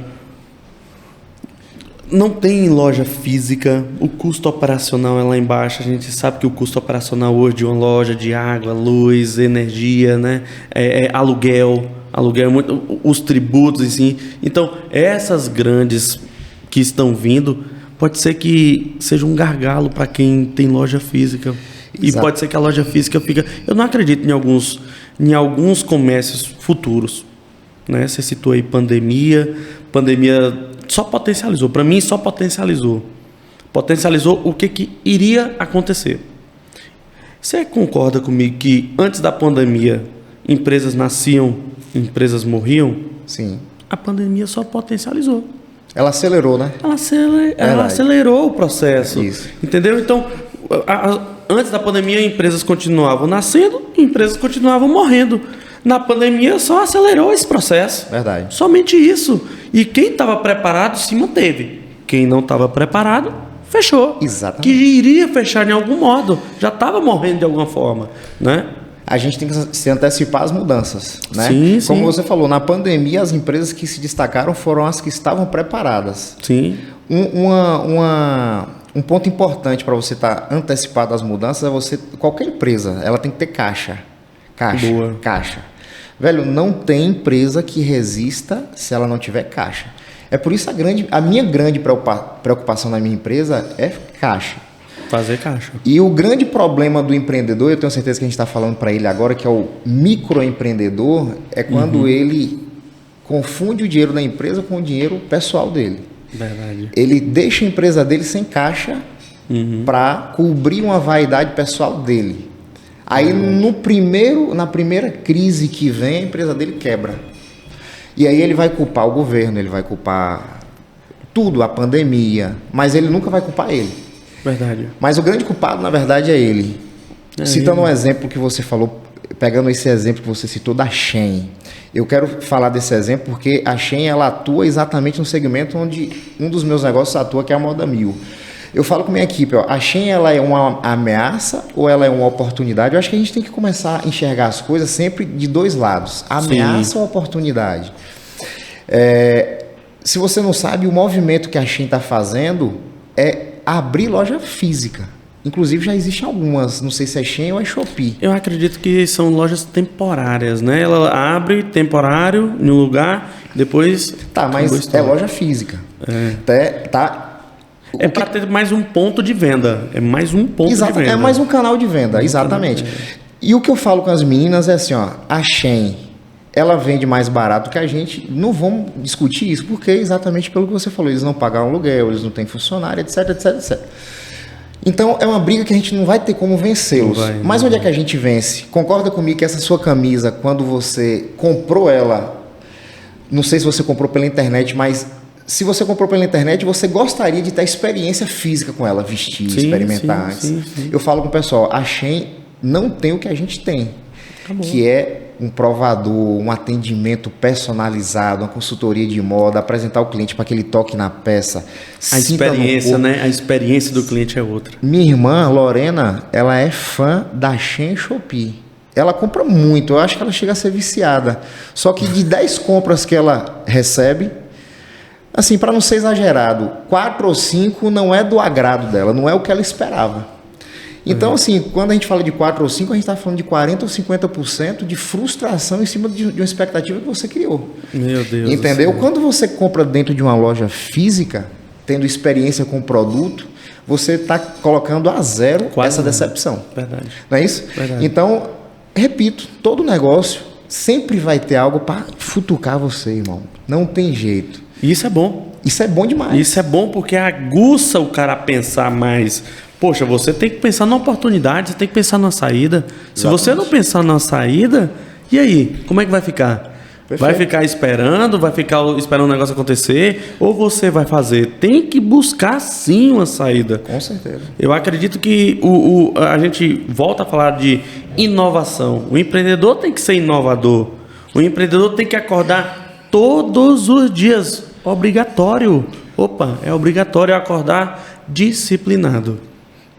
Não tem loja física, o custo operacional é lá embaixo. A gente sabe que o custo operacional hoje de uma loja de água, luz, energia, né? Aluguel é muito, os tributos, assim. Então, essas grandes que estão vindo pode ser que seja um gargalo para quem tem loja física. E Exato. pode ser que a loja física fica... Eu não acredito em alguns comércios futuros. Né? Você citou aí pandemia. Pandemia só potencializou. Para mim, só potencializou. Potencializou o que iria acontecer. Você concorda comigo que antes da pandemia, empresas nasciam, empresas morriam? Sim. A pandemia só potencializou. Ela acelerou, né? Ela acelerou o processo. Isso. Entendeu? Então, antes da pandemia, empresas continuavam nascendo, empresas continuavam morrendo. Na pandemia, só acelerou esse processo. Verdade. Somente isso. E quem estava preparado se manteve. Quem não estava preparado, fechou. Exatamente. Que iria fechar de algum modo. Já estava morrendo de alguma forma, né? A gente tem que se antecipar às mudanças, né? Sim, Como sim. você falou, na pandemia as empresas que se destacaram foram as que estavam preparadas. Sim. Um ponto importante para você estar antecipado às mudanças é qualquer empresa, ela tem que ter caixa. Boa. Caixa. Velho, não tem empresa que resista se ela não tiver caixa. É por isso a minha grande preocupação na minha empresa é caixa. Fazer caixa. E o grande problema do empreendedor, eu tenho certeza que a gente está falando para ele agora, que é o microempreendedor, é quando ele confunde o dinheiro da empresa com o dinheiro pessoal dele. Verdade. Ele deixa a empresa dele sem caixa para cobrir uma vaidade pessoal dele. Aí na primeira crise que vem, a empresa dele quebra. E aí ele vai culpar o governo, ele vai culpar tudo, a pandemia, mas ele nunca vai culpar ele. Verdade. Mas o grande culpado, na verdade, é ele. Citando um exemplo que você falou, pegando esse exemplo que você citou da Shein. Eu quero falar desse exemplo porque a Shein, ela atua exatamente no segmento onde um dos meus negócios atua, que é a Moda Mil. Eu falo com minha equipe, ó, a Shein, ela é uma ameaça ou ela é uma oportunidade? Eu acho que a gente tem que começar a enxergar as coisas sempre de dois lados. Ameaça ou oportunidade? Se você não sabe, o movimento que a Shein está fazendo é abrir loja física. Inclusive já existem algumas, não sei se é Shein ou é Shopee. Eu acredito que são lojas temporárias, né? Ela abre temporário em um lugar, depois... Tá, mas é loja física. É para ter mais um ponto de venda. É mais um ponto de venda. É mais um canal de venda, exatamente. E o que eu falo com as meninas é assim, ó, a Shein, ela vende mais barato que a gente, não vamos discutir isso, porque é exatamente pelo que você falou, eles não pagam aluguel, eles não têm funcionário, etc, etc, etc. Então, é uma briga que a gente não vai ter como vencê-los. Mas onde é que a gente vence? Concorda comigo que essa sua camisa, quando você comprou ela, não sei se você comprou pela internet, mas se você comprou pela internet, você gostaria de ter experiência física com ela, vestir, experimentar antes. Sim. Eu falo com o pessoal, a Shein não tem o que a gente tem, que é um provador, um atendimento personalizado, uma consultoria de moda, apresentar o cliente para que ele toque na peça. A experiência, né? A experiência do cliente é outra. Minha irmã, Lorena, ela é fã da Shein Shopee. Ela compra muito, eu acho que ela chega a ser viciada. Só que de 10 compras que ela recebe, assim, para não ser exagerado, 4 ou 5 não é do agrado dela, não é o que ela esperava. Então, assim, quando a gente fala de 4 ou 5, a gente está falando de 40% ou 50% de frustração em cima de uma expectativa que você criou. Meu Deus. Entendeu? Quando você compra dentro de uma loja física, tendo experiência com o produto, você está colocando a zero essa decepção. Verdade. Não é isso? Verdade. Então, repito, todo negócio sempre vai ter algo para futucar você, irmão. Não tem jeito. E isso é bom. Isso é bom demais. Isso é bom porque aguça o cara a pensar mais. Poxa, você tem que pensar na oportunidade, você tem que pensar na saída. Se você não pensar na saída, e aí? Como é que vai ficar? Perfeito. Vai ficar esperando o negócio acontecer? Ou você vai fazer? Tem que buscar sim uma saída. Com certeza. Eu acredito que a gente volta a falar de inovação. O empreendedor tem que ser inovador. O empreendedor tem que acordar todos os dias. Obrigatório. É obrigatório acordar disciplinado.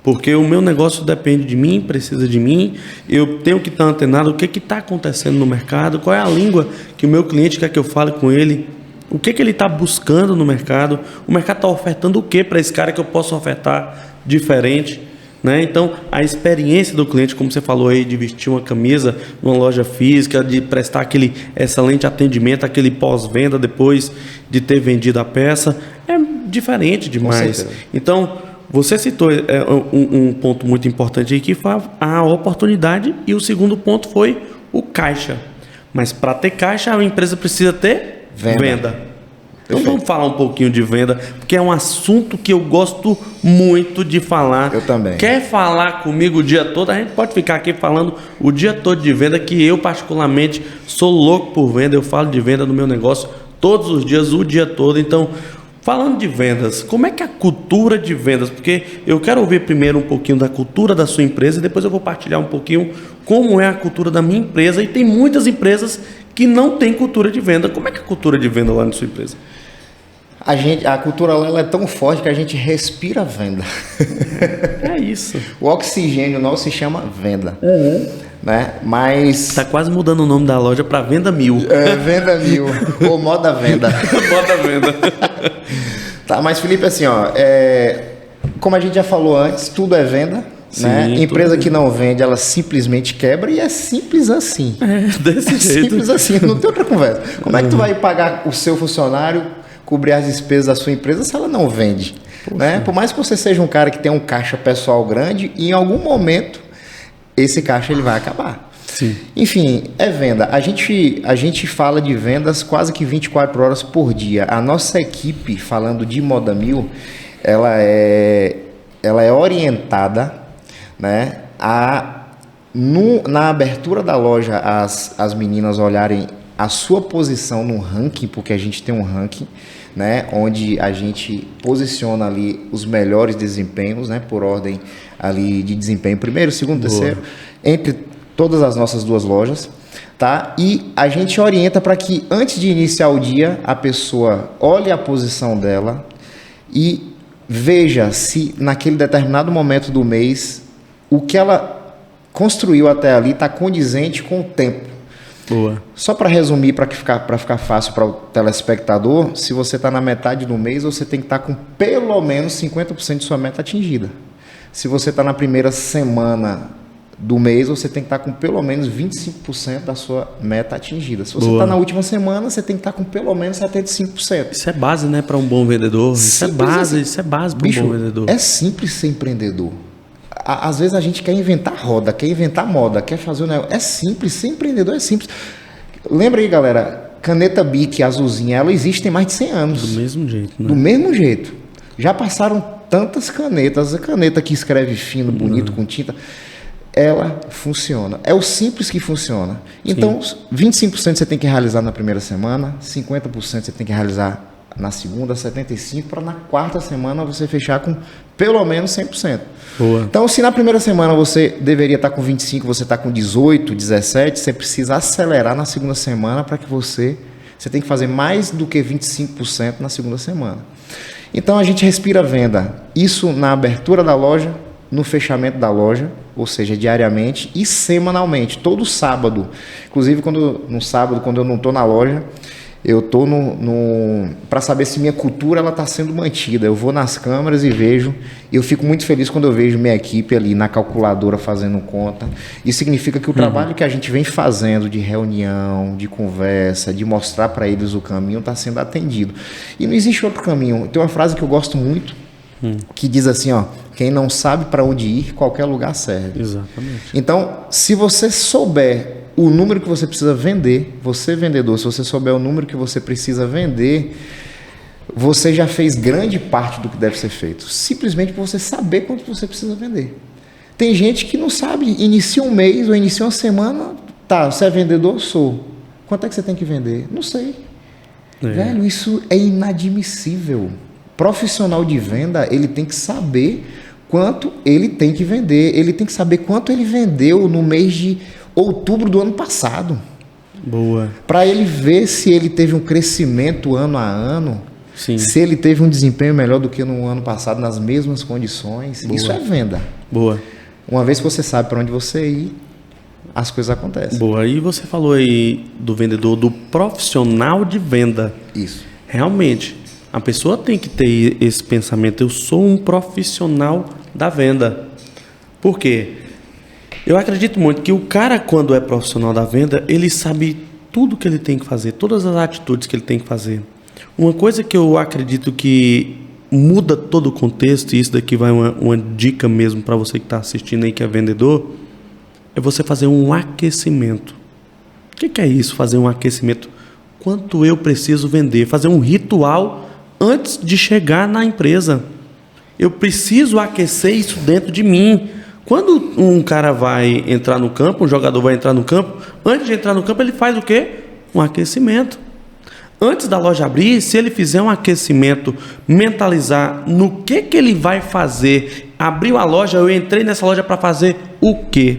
Porque o meu negócio depende de mim, precisa de mim, eu tenho que estar antenado o que está acontecendo no mercado, qual é a língua que o meu cliente quer que eu fale com ele, o que ele está buscando no mercado, o mercado está ofertando o que para esse cara que eu posso ofertar diferente, né? Então, a experiência do cliente, como você falou aí, de vestir uma camisa numa loja física, de prestar aquele excelente atendimento, aquele pós-venda depois de ter vendido a peça, é diferente demais. certeza. Então, você citou um ponto muito importante aí, que foi a oportunidade, e o segundo ponto foi o caixa. Mas para ter caixa, a empresa precisa ter venda. Então vamos falar um pouquinho de venda, porque é um assunto que eu gosto muito de falar. Eu também. Quer falar comigo o dia todo? A gente pode ficar aqui falando o dia todo de venda, que eu particularmente sou louco por venda. Eu falo de venda no meu negócio todos os dias, o dia todo. Então, falando de vendas, como é que é a cultura de vendas? Porque eu quero ouvir primeiro um pouquinho da cultura da sua empresa e depois eu vou partilhar um pouquinho como é a cultura da minha empresa. E tem muitas empresas que não têm cultura de venda. Como é que é a cultura de venda lá na sua empresa? A cultura lá ela é tão forte que a gente respira a venda. É isso. O oxigênio nosso se chama venda. Né? Mas... Está quase mudando o nome da loja para Venda 1000. Venda 1000. Ou moda venda. Moda venda. Tá, mas Felipe, assim, ó, como a gente já falou antes, tudo é venda. Sim, né? Empresa tudo. que não vende, ela simplesmente quebra, e é simples assim. Desse jeito. Simples assim, não tem outra conversa. Como é que tu vai pagar o seu funcionário, cobrir as despesas da sua empresa se ela não vende? Né? Por mais que você seja um cara que tem um caixa pessoal grande, em algum momento esse caixa ele vai acabar. Sim. Enfim, é venda. A gente fala de vendas quase que 24 horas por dia. A nossa equipe, falando de Moda 1000, ela é orientada, né, na abertura da loja, as meninas olharem a sua posição no ranking, porque a gente tem um ranking, né, onde a gente posiciona ali os melhores desempenhos, né, por ordem ali de desempenho, primeiro, segundo, terceiro, entre todas as nossas duas lojas, tá? E a gente orienta para que antes de iniciar o dia, a pessoa olhe a posição dela e veja se naquele determinado momento do mês o que ela construiu até ali está condizente com o tempo. Boa. Só para resumir, para ficar fácil para o telespectador, se você está na metade do mês, você tem que estar com pelo menos 50% de sua meta atingida. Se você está na primeira semana do mês, você tem que estar com pelo menos 25% da sua meta atingida. Se você está na última semana, você tem que estar com pelo menos 75%. Isso é base, né, para um bom vendedor. Isso é base para um bom vendedor. É simples ser empreendedor. Às vezes a gente quer inventar roda, quer inventar moda, quer fazer um negócio. É simples, ser empreendedor é simples. Lembra aí, galera, caneta Bic azulzinha, ela existe tem mais de 100 anos. Do mesmo jeito, né? Do mesmo jeito. Já passaram tantas canetas, a caneta que escreve fino, bonito, com tinta, ela funciona. É o simples que funciona. Então, 25% você tem que realizar na primeira semana, 50% você tem que realizar na segunda, 75%, para na quarta semana você fechar com pelo menos 100%. Boa. Então, se na primeira semana você deveria estar com 25%, você está com 18%, 17%, você precisa acelerar na segunda semana para que você tem que fazer mais do que 25% na segunda semana. Então, a gente respira venda. Isso na abertura da loja, no fechamento da loja, ou seja, diariamente e semanalmente, todo sábado. Inclusive, no sábado, quando eu não estou na loja, eu estou para saber se minha cultura está sendo mantida. Eu vou nas câmeras e vejo. Eu fico muito feliz quando eu vejo minha equipe ali na calculadora fazendo conta. Isso significa que o trabalho que a gente vem fazendo de reunião, de conversa, de mostrar para eles o caminho, está sendo atendido. E não existe outro caminho. Tem uma frase que eu gosto muito, que diz assim, ó: quem não sabe para onde ir, qualquer lugar serve. Exatamente. Então, se você souber o número que você precisa vender, você vendedor, se você souber o número que você precisa vender, você já fez grande parte do que deve ser feito. Simplesmente por você saber quanto você precisa vender. Tem gente que não sabe, inicia um mês ou inicia uma semana, tá, você é vendedor? Sou. Quanto é que você tem que vender? Não sei. Velho, isso é inadmissível. Profissional de venda, ele tem que saber quanto ele tem que vender. Ele tem que saber quanto ele vendeu no mês de outubro do ano passado. Boa. Para ele ver se ele teve um crescimento ano a ano, Sim. se ele teve um desempenho melhor do que no ano passado, nas mesmas condições. Boa. Isso é venda. Boa. Uma vez que você sabe para onde você ir, as coisas acontecem. Boa. E você falou aí do vendedor, do profissional de venda. Isso. Realmente, a pessoa tem que ter esse pensamento: eu sou um profissional da venda. Por quê? Eu acredito muito que o cara, quando é profissional da venda, ele sabe tudo que ele tem que fazer, todas as atitudes que ele tem que fazer. Uma coisa que eu acredito que muda todo o contexto, e isso daqui vai uma dica mesmo para você que está assistindo aí, que é vendedor, é você fazer um aquecimento. O que é isso, fazer um aquecimento? Quanto eu preciso vender? Fazer um ritual antes de chegar na empresa. Eu preciso aquecer isso dentro de mim. Quando um cara vai entrar no campo, um jogador vai entrar no campo, antes de entrar no campo ele faz o quê? Um aquecimento. Antes da loja abrir, se ele fizer um aquecimento, mentalizar no que ele vai fazer, abriu a loja, eu entrei nessa loja para fazer o quê?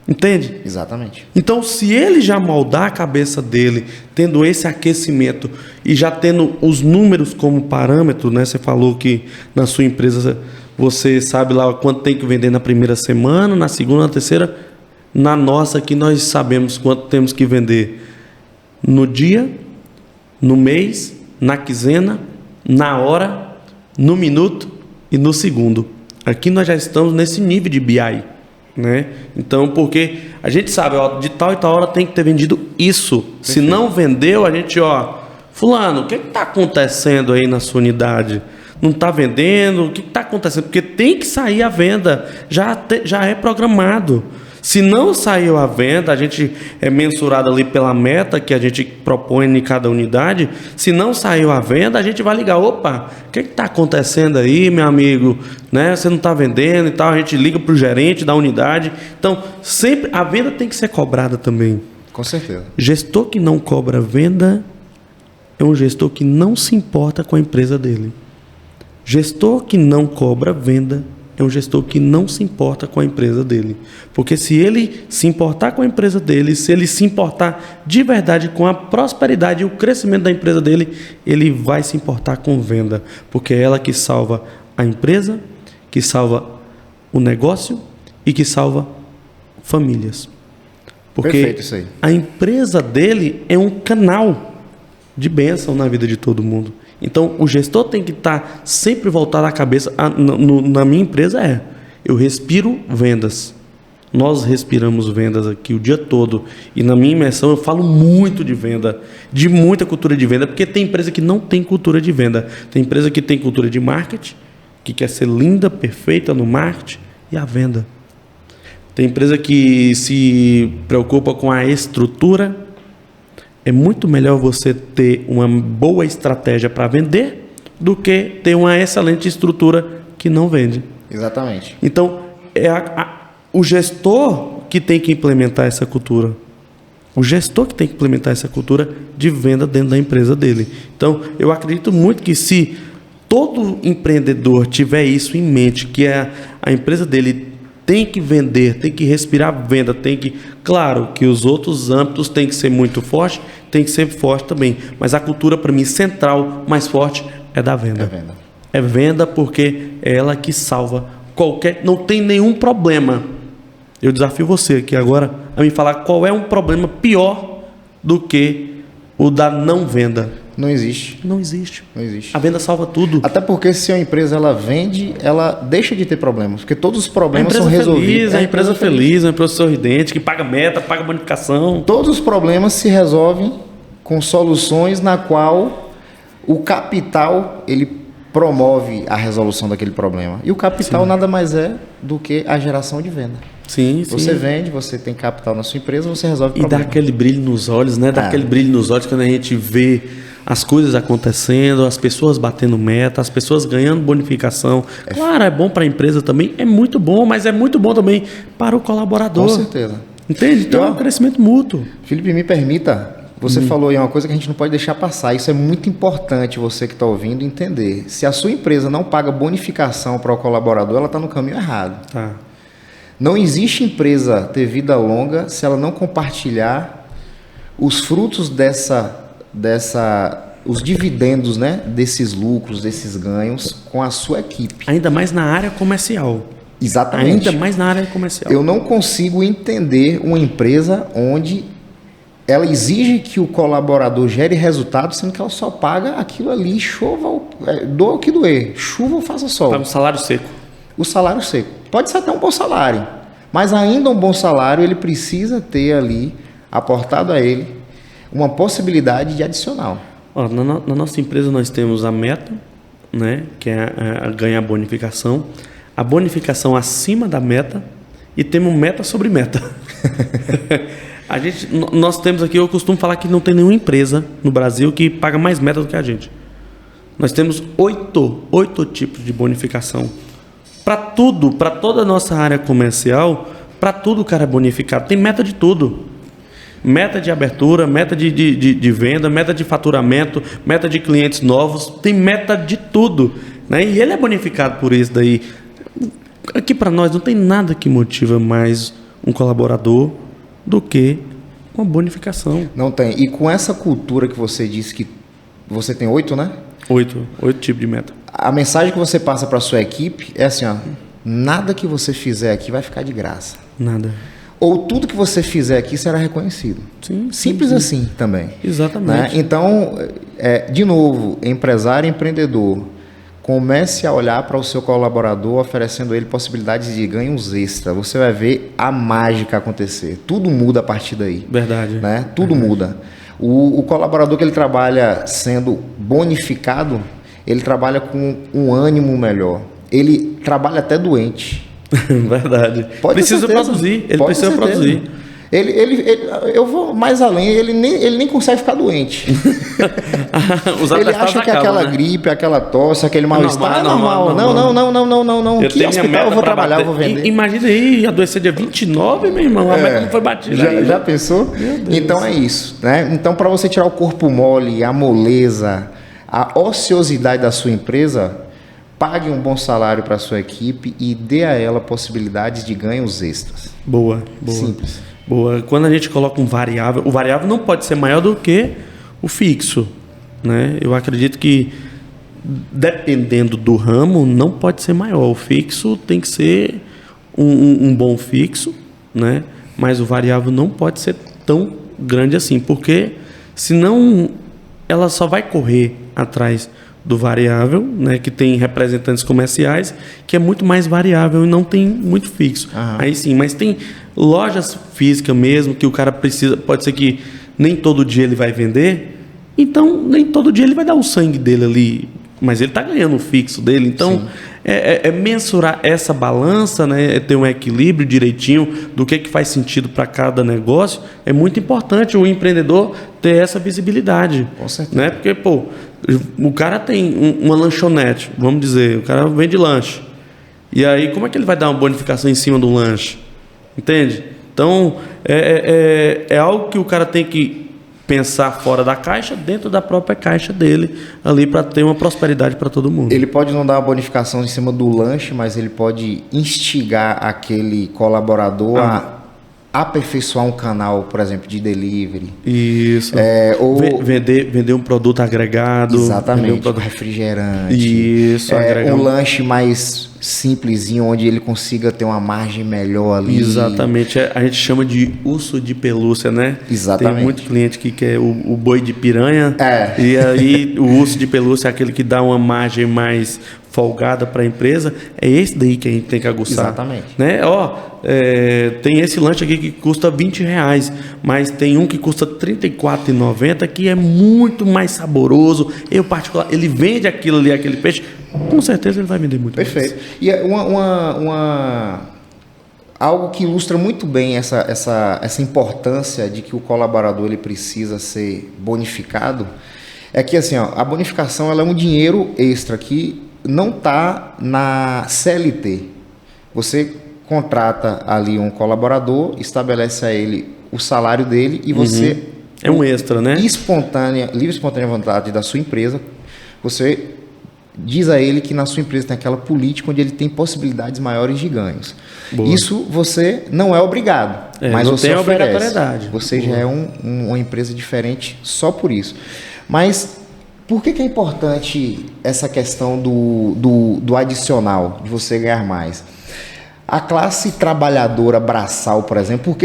Entende? Exatamente. Então, se ele já moldar a cabeça dele, tendo esse aquecimento e já tendo os números como parâmetro, né? Você falou que na sua empresa você sabe lá quanto tem que vender na primeira semana, na segunda, na terceira. Na nossa aqui nós sabemos quanto temos que vender no dia, no mês, na quinzena, na hora, no minuto e no segundo. Aqui nós já estamos nesse nível de BI, né? Então, porque a gente sabe, ó, de tal e tal hora tem que ter vendido isso. Perfeito. Se não vendeu, a gente, ó, fulano, o que está acontecendo aí na sua unidade? Não está vendendo? O que está acontecendo? Porque tem que sair a venda, já é programado. Se não saiu a venda, a gente é mensurado ali pela meta que a gente propõe em cada unidade. Se não saiu a venda, a gente vai ligar. Opa, o que está acontecendo aí, meu amigo? Né? Você não está vendendo e tal. A gente liga para o gerente da unidade. Então, sempre a venda tem que ser cobrada também. Com certeza. Gestor que não cobra venda é um gestor que não se importa com a empresa dele. Gestor que não cobra venda é um gestor que não se importa com a empresa dele. Porque se ele se importar com a empresa dele, se ele se importar de verdade com a prosperidade e o crescimento da empresa dele, ele vai se importar com venda. Porque é ela que salva a empresa, que salva o negócio e que salva famílias. Porque perfeito isso aí. A empresa dele é um canal de bênção na vida de todo mundo. Então, o gestor tem que estar sempre voltado a cabeça. Na minha empresa eu respiro vendas. Nós respiramos vendas aqui o dia todo. E na minha imersão eu falo muito de venda, de muita cultura de venda, porque tem empresa que não tem cultura de venda. Tem empresa que tem cultura de marketing, que quer ser linda, perfeita no marketing, e a venda. Tem empresa que se preocupa com a estrutura. É muito melhor você ter uma boa estratégia para vender do que ter uma excelente estrutura que não vende. Exatamente. Então, é o gestor que tem que implementar essa cultura. O gestor que tem que implementar essa cultura de venda dentro da empresa dele. Então, eu acredito muito que se todo empreendedor tiver isso em mente, que a empresa dele tem que vender, tem que respirar venda, tem que... Claro que os outros âmbitos têm que ser muito forte, tem que ser forte também. Mas a cultura, para mim, central, mais forte, é da venda. É venda. É venda porque é ela que salva qualquer... Não tem nenhum problema. Eu desafio você aqui agora a me falar qual é um problema pior do que o da não venda. Não existe. Não existe. Não existe. A venda salva tudo. Até porque se a empresa ela vende, ela deixa de ter problemas. Porque todos os problemas são resolvidos. É a empresa feliz, a empresa sorridente, que paga meta, paga bonificação. Todos os problemas se resolvem com soluções na qual o capital ele promove a resolução daquele problema. E o capital Sim. nada mais é do que a geração de venda. Sim, você vende, você tem capital na sua empresa, você resolve o problema. E problema. dá aquele brilho nos olhos, né? Dá aquele brilho nos olhos quando a gente vê as coisas acontecendo, as pessoas batendo meta, as pessoas ganhando bonificação. Claro, é bom para a empresa também, é muito bom, mas é muito bom também para o colaborador. Com certeza. Entende? Então é um crescimento mútuo. Felipe, me permita, você falou aí uma coisa que a gente não pode deixar passar. Isso é muito importante você que está ouvindo entender. Se a sua empresa não paga bonificação para o colaborador, ela está no caminho errado. Tá. Não existe empresa ter vida longa se ela não compartilhar os frutos os dividendos, né, desses lucros, desses ganhos com a sua equipe. Ainda mais na área comercial. Exatamente. Ainda mais na área comercial. Eu não consigo entender uma empresa onde ela exige que o colaborador gere resultado, sendo que ela só paga aquilo ali, doa o que doer, chuva ou faça sol. Paga um salário seco. O salário seco. Pode ser até um bom salário, mas ainda um bom salário ele precisa ter ali, aportado a ele, uma possibilidade de adicional. Ó, na nossa empresa nós temos a meta, né? Que é ganhar a bonificação acima da meta e temos meta sobre meta. Nós temos aqui, eu costumo falar que não tem nenhuma empresa no Brasil que paga mais meta do que a gente. Nós temos 8 tipos de bonificação. Para tudo, para toda a nossa área comercial, para tudo o cara é bonificado. Tem meta de tudo. Meta de abertura, meta de venda, meta de faturamento, meta de clientes novos. Tem meta de tudo, né? E ele é bonificado por isso daí. Aqui para nós não tem nada que motiva mais um colaborador do que uma bonificação. Não tem. E com essa cultura que você disse que você tem 8, né? 8 tipos de meta. A mensagem que você passa para a sua equipe é assim, ó, nada que você fizer aqui vai ficar de graça. Nada. Ou tudo que você fizer aqui será reconhecido. Sim, simples sim. assim também. Exatamente. Né? Então, de novo, empresário e empreendedor, comece a olhar para o seu colaborador, oferecendo a ele possibilidades de ganhos extra. Você vai ver a mágica acontecer. Tudo muda a partir daí. Verdade. Né? Tudo muda. O colaborador que ele trabalha sendo bonificado, ele trabalha com um ânimo melhor. Ele trabalha até doente. Verdade. Precisa produzir. Ele precisa produzir. Eu vou mais além, ele nem consegue ficar doente. Ele acha que aquela gripe, aquela tosse, aquele mal-estar é normal. Não. Que hospital eu vou trabalhar, eu vou vender. Imagina aí, adoecer dia 29, meu irmão, a meta não foi batida. Já pensou? Então é isso. Né? Então, para você tirar o corpo mole, a moleza, a ociosidade da sua empresa, pague um bom salário para a sua equipe e dê a ela possibilidades de ganhos extras. Boa. Simples. Boa. Quando a gente coloca um variável, o variável não pode ser maior do que o fixo, né? Eu acredito que, dependendo do ramo, não pode ser maior. O fixo tem que ser um bom fixo, né? Mas o variável não pode ser tão grande assim, porque senão ela só vai correr atrás do variável, né, que tem representantes comerciais, que é muito mais variável e não tem muito fixo. Aí sim, mas tem lojas físicas mesmo, que o cara precisa, pode ser que nem todo dia ele vai vender, então nem todo dia ele vai dar o sangue dele ali, mas ele está ganhando o fixo dele, então mensurar essa balança, né, ter um equilíbrio direitinho do que faz sentido para cada negócio, é muito importante o empreendedor ter essa visibilidade. Com certeza. Né? Porque, o cara tem uma lanchonete, vamos dizer, o cara vende lanche. E aí, como é que ele vai dar uma bonificação em cima do lanche? Entende? Então, é algo que o cara tem que pensar fora da caixa, dentro da própria caixa dele, ali para ter uma prosperidade para todo mundo. Ele pode não dar uma bonificação em cima do lanche, mas ele pode instigar aquele colaborador a aperfeiçoar um canal, por exemplo, de delivery. Isso. Ou vender um produto agregado. Exatamente. Refrigerante. Isso. Um lanche mais simplesinho, onde ele consiga ter uma margem melhor ali. Exatamente. A gente chama de urso de pelúcia, né? Exatamente. Tem muito cliente que quer o boi de piranha. E aí o urso de pelúcia é aquele que dá uma margem mais folgada para a empresa. É esse daí que a gente tem que aguçar. Exatamente. Né? Tem esse lanche aqui que custa R$20, mas tem um que custa R$34,90, que é muito mais saboroso. Eu, particular, ele vende aquilo ali, aquele peixe, com certeza ele vai vender muito mais. Perfeito. E algo que ilustra muito bem essa importância de que o colaborador ele precisa ser bonificado é que assim, a bonificação ela é um dinheiro extra que não está na CLT. Você contrata ali um colaborador, estabelece a ele o salário dele e você... É um extra, né? Livre e espontânea vontade da sua empresa, você diz a ele que na sua empresa tem aquela política onde ele tem possibilidades maiores de ganhos. Boa. Isso você não é obrigado, mas não você tem oferece. Obrigatoriedade. Você já é uma empresa diferente só por isso. Mas por que é importante essa questão do adicional, de você ganhar mais? A classe trabalhadora braçal, por exemplo,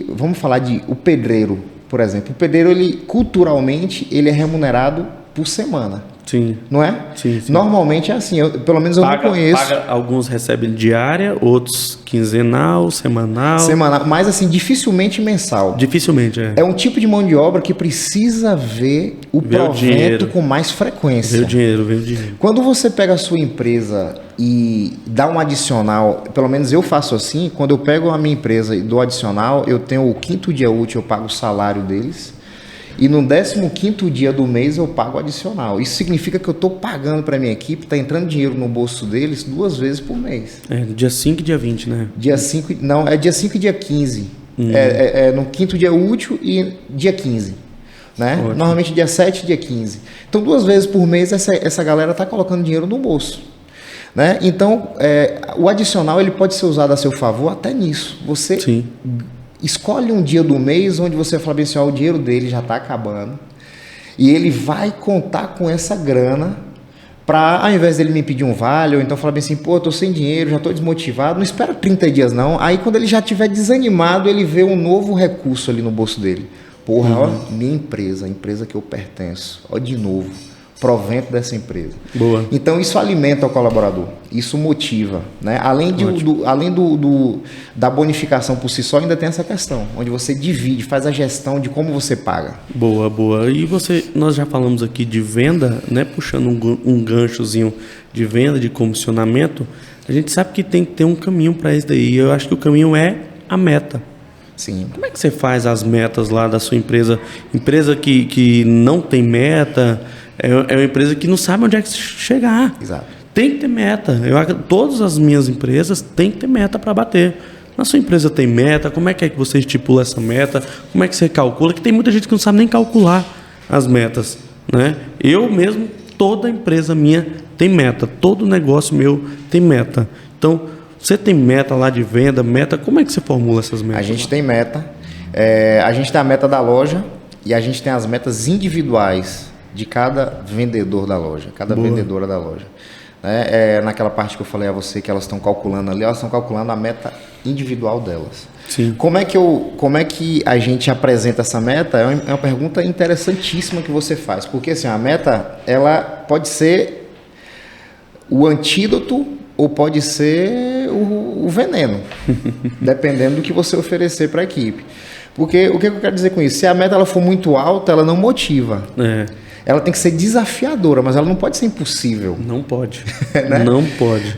vamos falar de o pedreiro, por exemplo. O pedreiro, culturalmente, ele é remunerado por semana. Sim. Não é? Sim. Normalmente é assim, pelo menos eu não conheço. Alguns recebem diária, outros quinzenal, semanal. Semanal, mas assim, dificilmente mensal. Dificilmente, É um tipo de mão de obra que precisa ver o provento com mais frequência. Vê o dinheiro. Quando você pega a sua empresa e dá um adicional, pelo menos eu faço assim, quando eu pego a minha empresa e dou adicional, eu tenho o 5º dia útil, eu pago o salário deles. E no 15º dia do mês eu pago adicional. Isso significa que eu estou pagando para a minha equipe, está entrando dinheiro no bolso deles 2 vezes por mês. Dia 5 e dia 20, né? Dia 5 e dia 15. No 5º dia útil e dia 15. Né? Normalmente dia 7 e dia 15. Então 2 vezes por mês essa galera está colocando dinheiro no bolso. Né? Então o adicional ele pode ser usado a seu favor até nisso. Você... Sim. Escolhe um dia do mês onde você fala assim, o dinheiro dele já está acabando e ele vai contar com essa grana para, ao invés dele me pedir um vale, ou então falar bem assim, pô, eu tô sem dinheiro, já estou desmotivado, não espera 30 dias não. Aí quando ele já estiver desanimado, ele vê um novo recurso ali no bolso dele. Porra, ó, minha empresa, a empresa que eu pertenço, ó, de novo, provento dessa empresa. Boa. Então isso alimenta o colaborador, isso motiva, né? Além da bonificação por si só, ainda tem essa questão, onde você divide, faz a gestão de como você paga. Boa. E nós já falamos aqui de venda, né? Puxando um ganchozinho de venda, de comissionamento, a gente sabe que tem que ter um caminho para isso daí. Eu acho que o caminho é a meta. Sim. Como é que você faz as metas lá da sua empresa? Empresa que não tem meta, é uma empresa que não sabe onde é que chegar. Exato. Tem que ter meta. Todas as minhas empresas têm que ter meta para bater. Na sua empresa tem meta? Como é que você estipula essa meta? Como é que você calcula? Que tem muita gente que não sabe nem calcular as metas, né? Eu mesmo, toda empresa minha tem meta. Todo negócio meu tem meta. Então, você tem meta lá de venda, meta? Como é que você formula essas metas? A gente tem meta. A gente tem a meta da loja e a gente tem as metas individuais de cada vendedor da loja, cada vendedora da loja. Naquela parte que eu falei a você que elas estão calculando ali, elas estão calculando a meta individual delas. Sim. Como é que a gente apresenta essa meta? É uma pergunta interessantíssima que você faz, porque assim, a meta ela pode ser o antídoto ou pode ser o veneno, dependendo do que você oferecer para a equipe. Porque o que eu quero dizer com isso? Se a meta ela for muito alta, ela não motiva. Ela tem que ser desafiadora, mas ela não pode ser impossível. Não pode. Né? Não pode.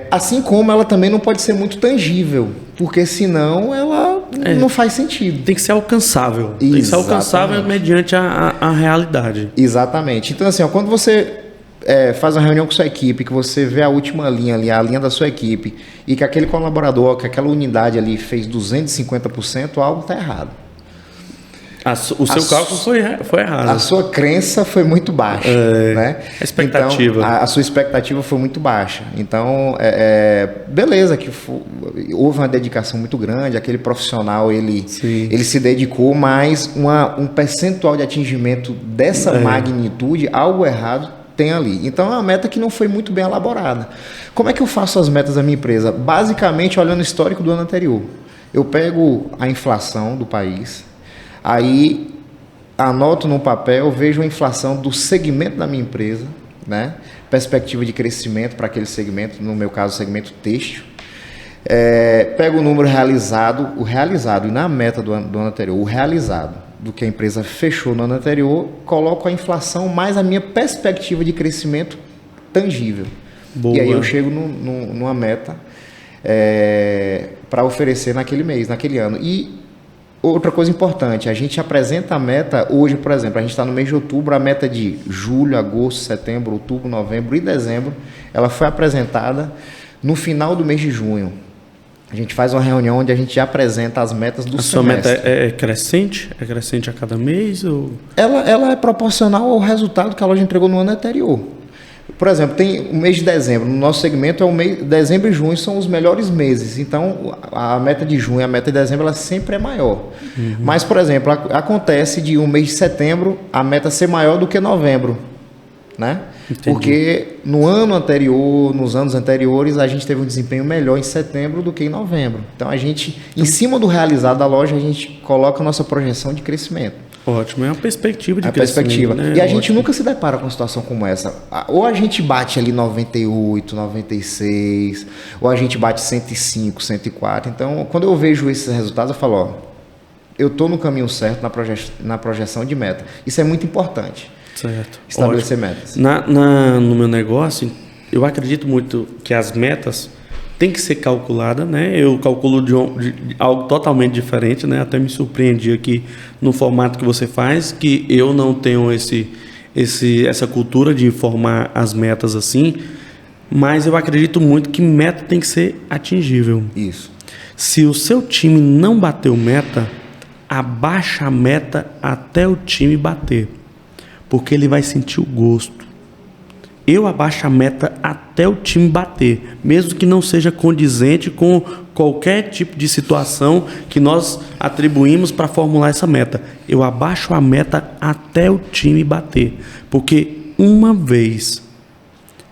Assim como ela também não pode ser muito tangível, porque senão ela não faz sentido. Tem que ser alcançável. Exatamente. Tem que ser alcançável mediante a realidade. Exatamente. Então, assim, quando você faz uma reunião com sua equipe, que você vê a última linha ali, a linha da sua equipe, e que aquele colaborador, que aquela unidade ali fez 250%, algo está errado. O seu cálculo foi errado. A sua crença foi muito baixa. Né? A expectativa. Então, a sua expectativa foi muito baixa. Então, beleza, que houve uma dedicação muito grande, aquele profissional ele se dedicou, mas um percentual de atingimento dessa magnitude, algo errado tem ali. Então, é uma meta que não foi muito bem elaborada. Como é que eu faço as metas da minha empresa? Basicamente, olhando o histórico do ano anterior. Eu pego a inflação do país, aí anoto no papel, vejo a inflação do segmento da minha empresa, né? Perspectiva de crescimento para aquele segmento, no meu caso, segmento têxtil. Pego o número realizado, e na meta do ano anterior, o realizado, do que a empresa fechou no ano anterior, coloco a inflação mais a minha perspectiva de crescimento tangível. Boa. E aí eu chego numa meta para oferecer naquele mês, naquele ano. E outra coisa importante, a gente apresenta a meta hoje, por exemplo, a gente está no mês de outubro, a meta de julho, agosto, setembro, outubro, novembro e dezembro, ela foi apresentada no final do mês de junho. A gente faz uma reunião onde a gente apresenta as metas do semestre. A sua meta é crescente? É crescente a cada mês? Ou... Ela é proporcional ao resultado que a loja entregou no ano anterior. Por exemplo, tem o mês de dezembro. No nosso segmento, dezembro e junho são os melhores meses. Então, a meta de junho e a meta de dezembro ela sempre é maior. Mas, por exemplo, acontece de um mês de setembro a meta ser maior do que novembro. Né? Porque nos anos anteriores, a gente teve um desempenho melhor em setembro do que em novembro. Então, a gente, em cima do realizado da loja, a gente coloca a nossa projeção de crescimento. Ótimo, é uma perspectiva de A crescimento, perspectiva. né? E a gente Ótimo. nunca se depara com uma situação como essa. Ou a gente bate ali 98, 96, ou a gente bate 105, 104. Então, quando eu vejo esses resultados, eu falo, ó, eu estou no caminho certo na projeção de meta. Isso é muito importante. Certo. Estabelecer Ótimo. metas. No meu negócio, eu acredito muito que as metas têm que ser calculadas, né? Eu calculo de algo totalmente diferente, né? Até me surpreendi aqui no formato que você faz, que eu não tenho essa cultura de informar as metas assim, mas eu acredito muito que meta tem que ser atingível. Isso. Se o seu time não bateu meta, abaixa a meta até o time bater, porque ele vai sentir o gosto. Eu abaixo a meta até o time bater, mesmo que não seja condizente com qualquer tipo de situação que nós atribuímos para formular essa meta. Eu abaixo a meta até o time bater, porque uma vez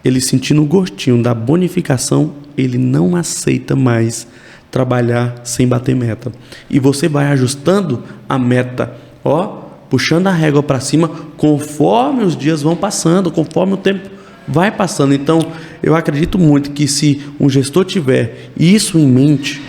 ele sentindo o gostinho da bonificação, ele não aceita mais trabalhar sem bater meta. E você vai ajustando a meta, ó, puxando a régua para cima conforme os dias vão passando, conforme o tempo vai passando. Então, eu acredito muito que se um gestor tiver isso em mente,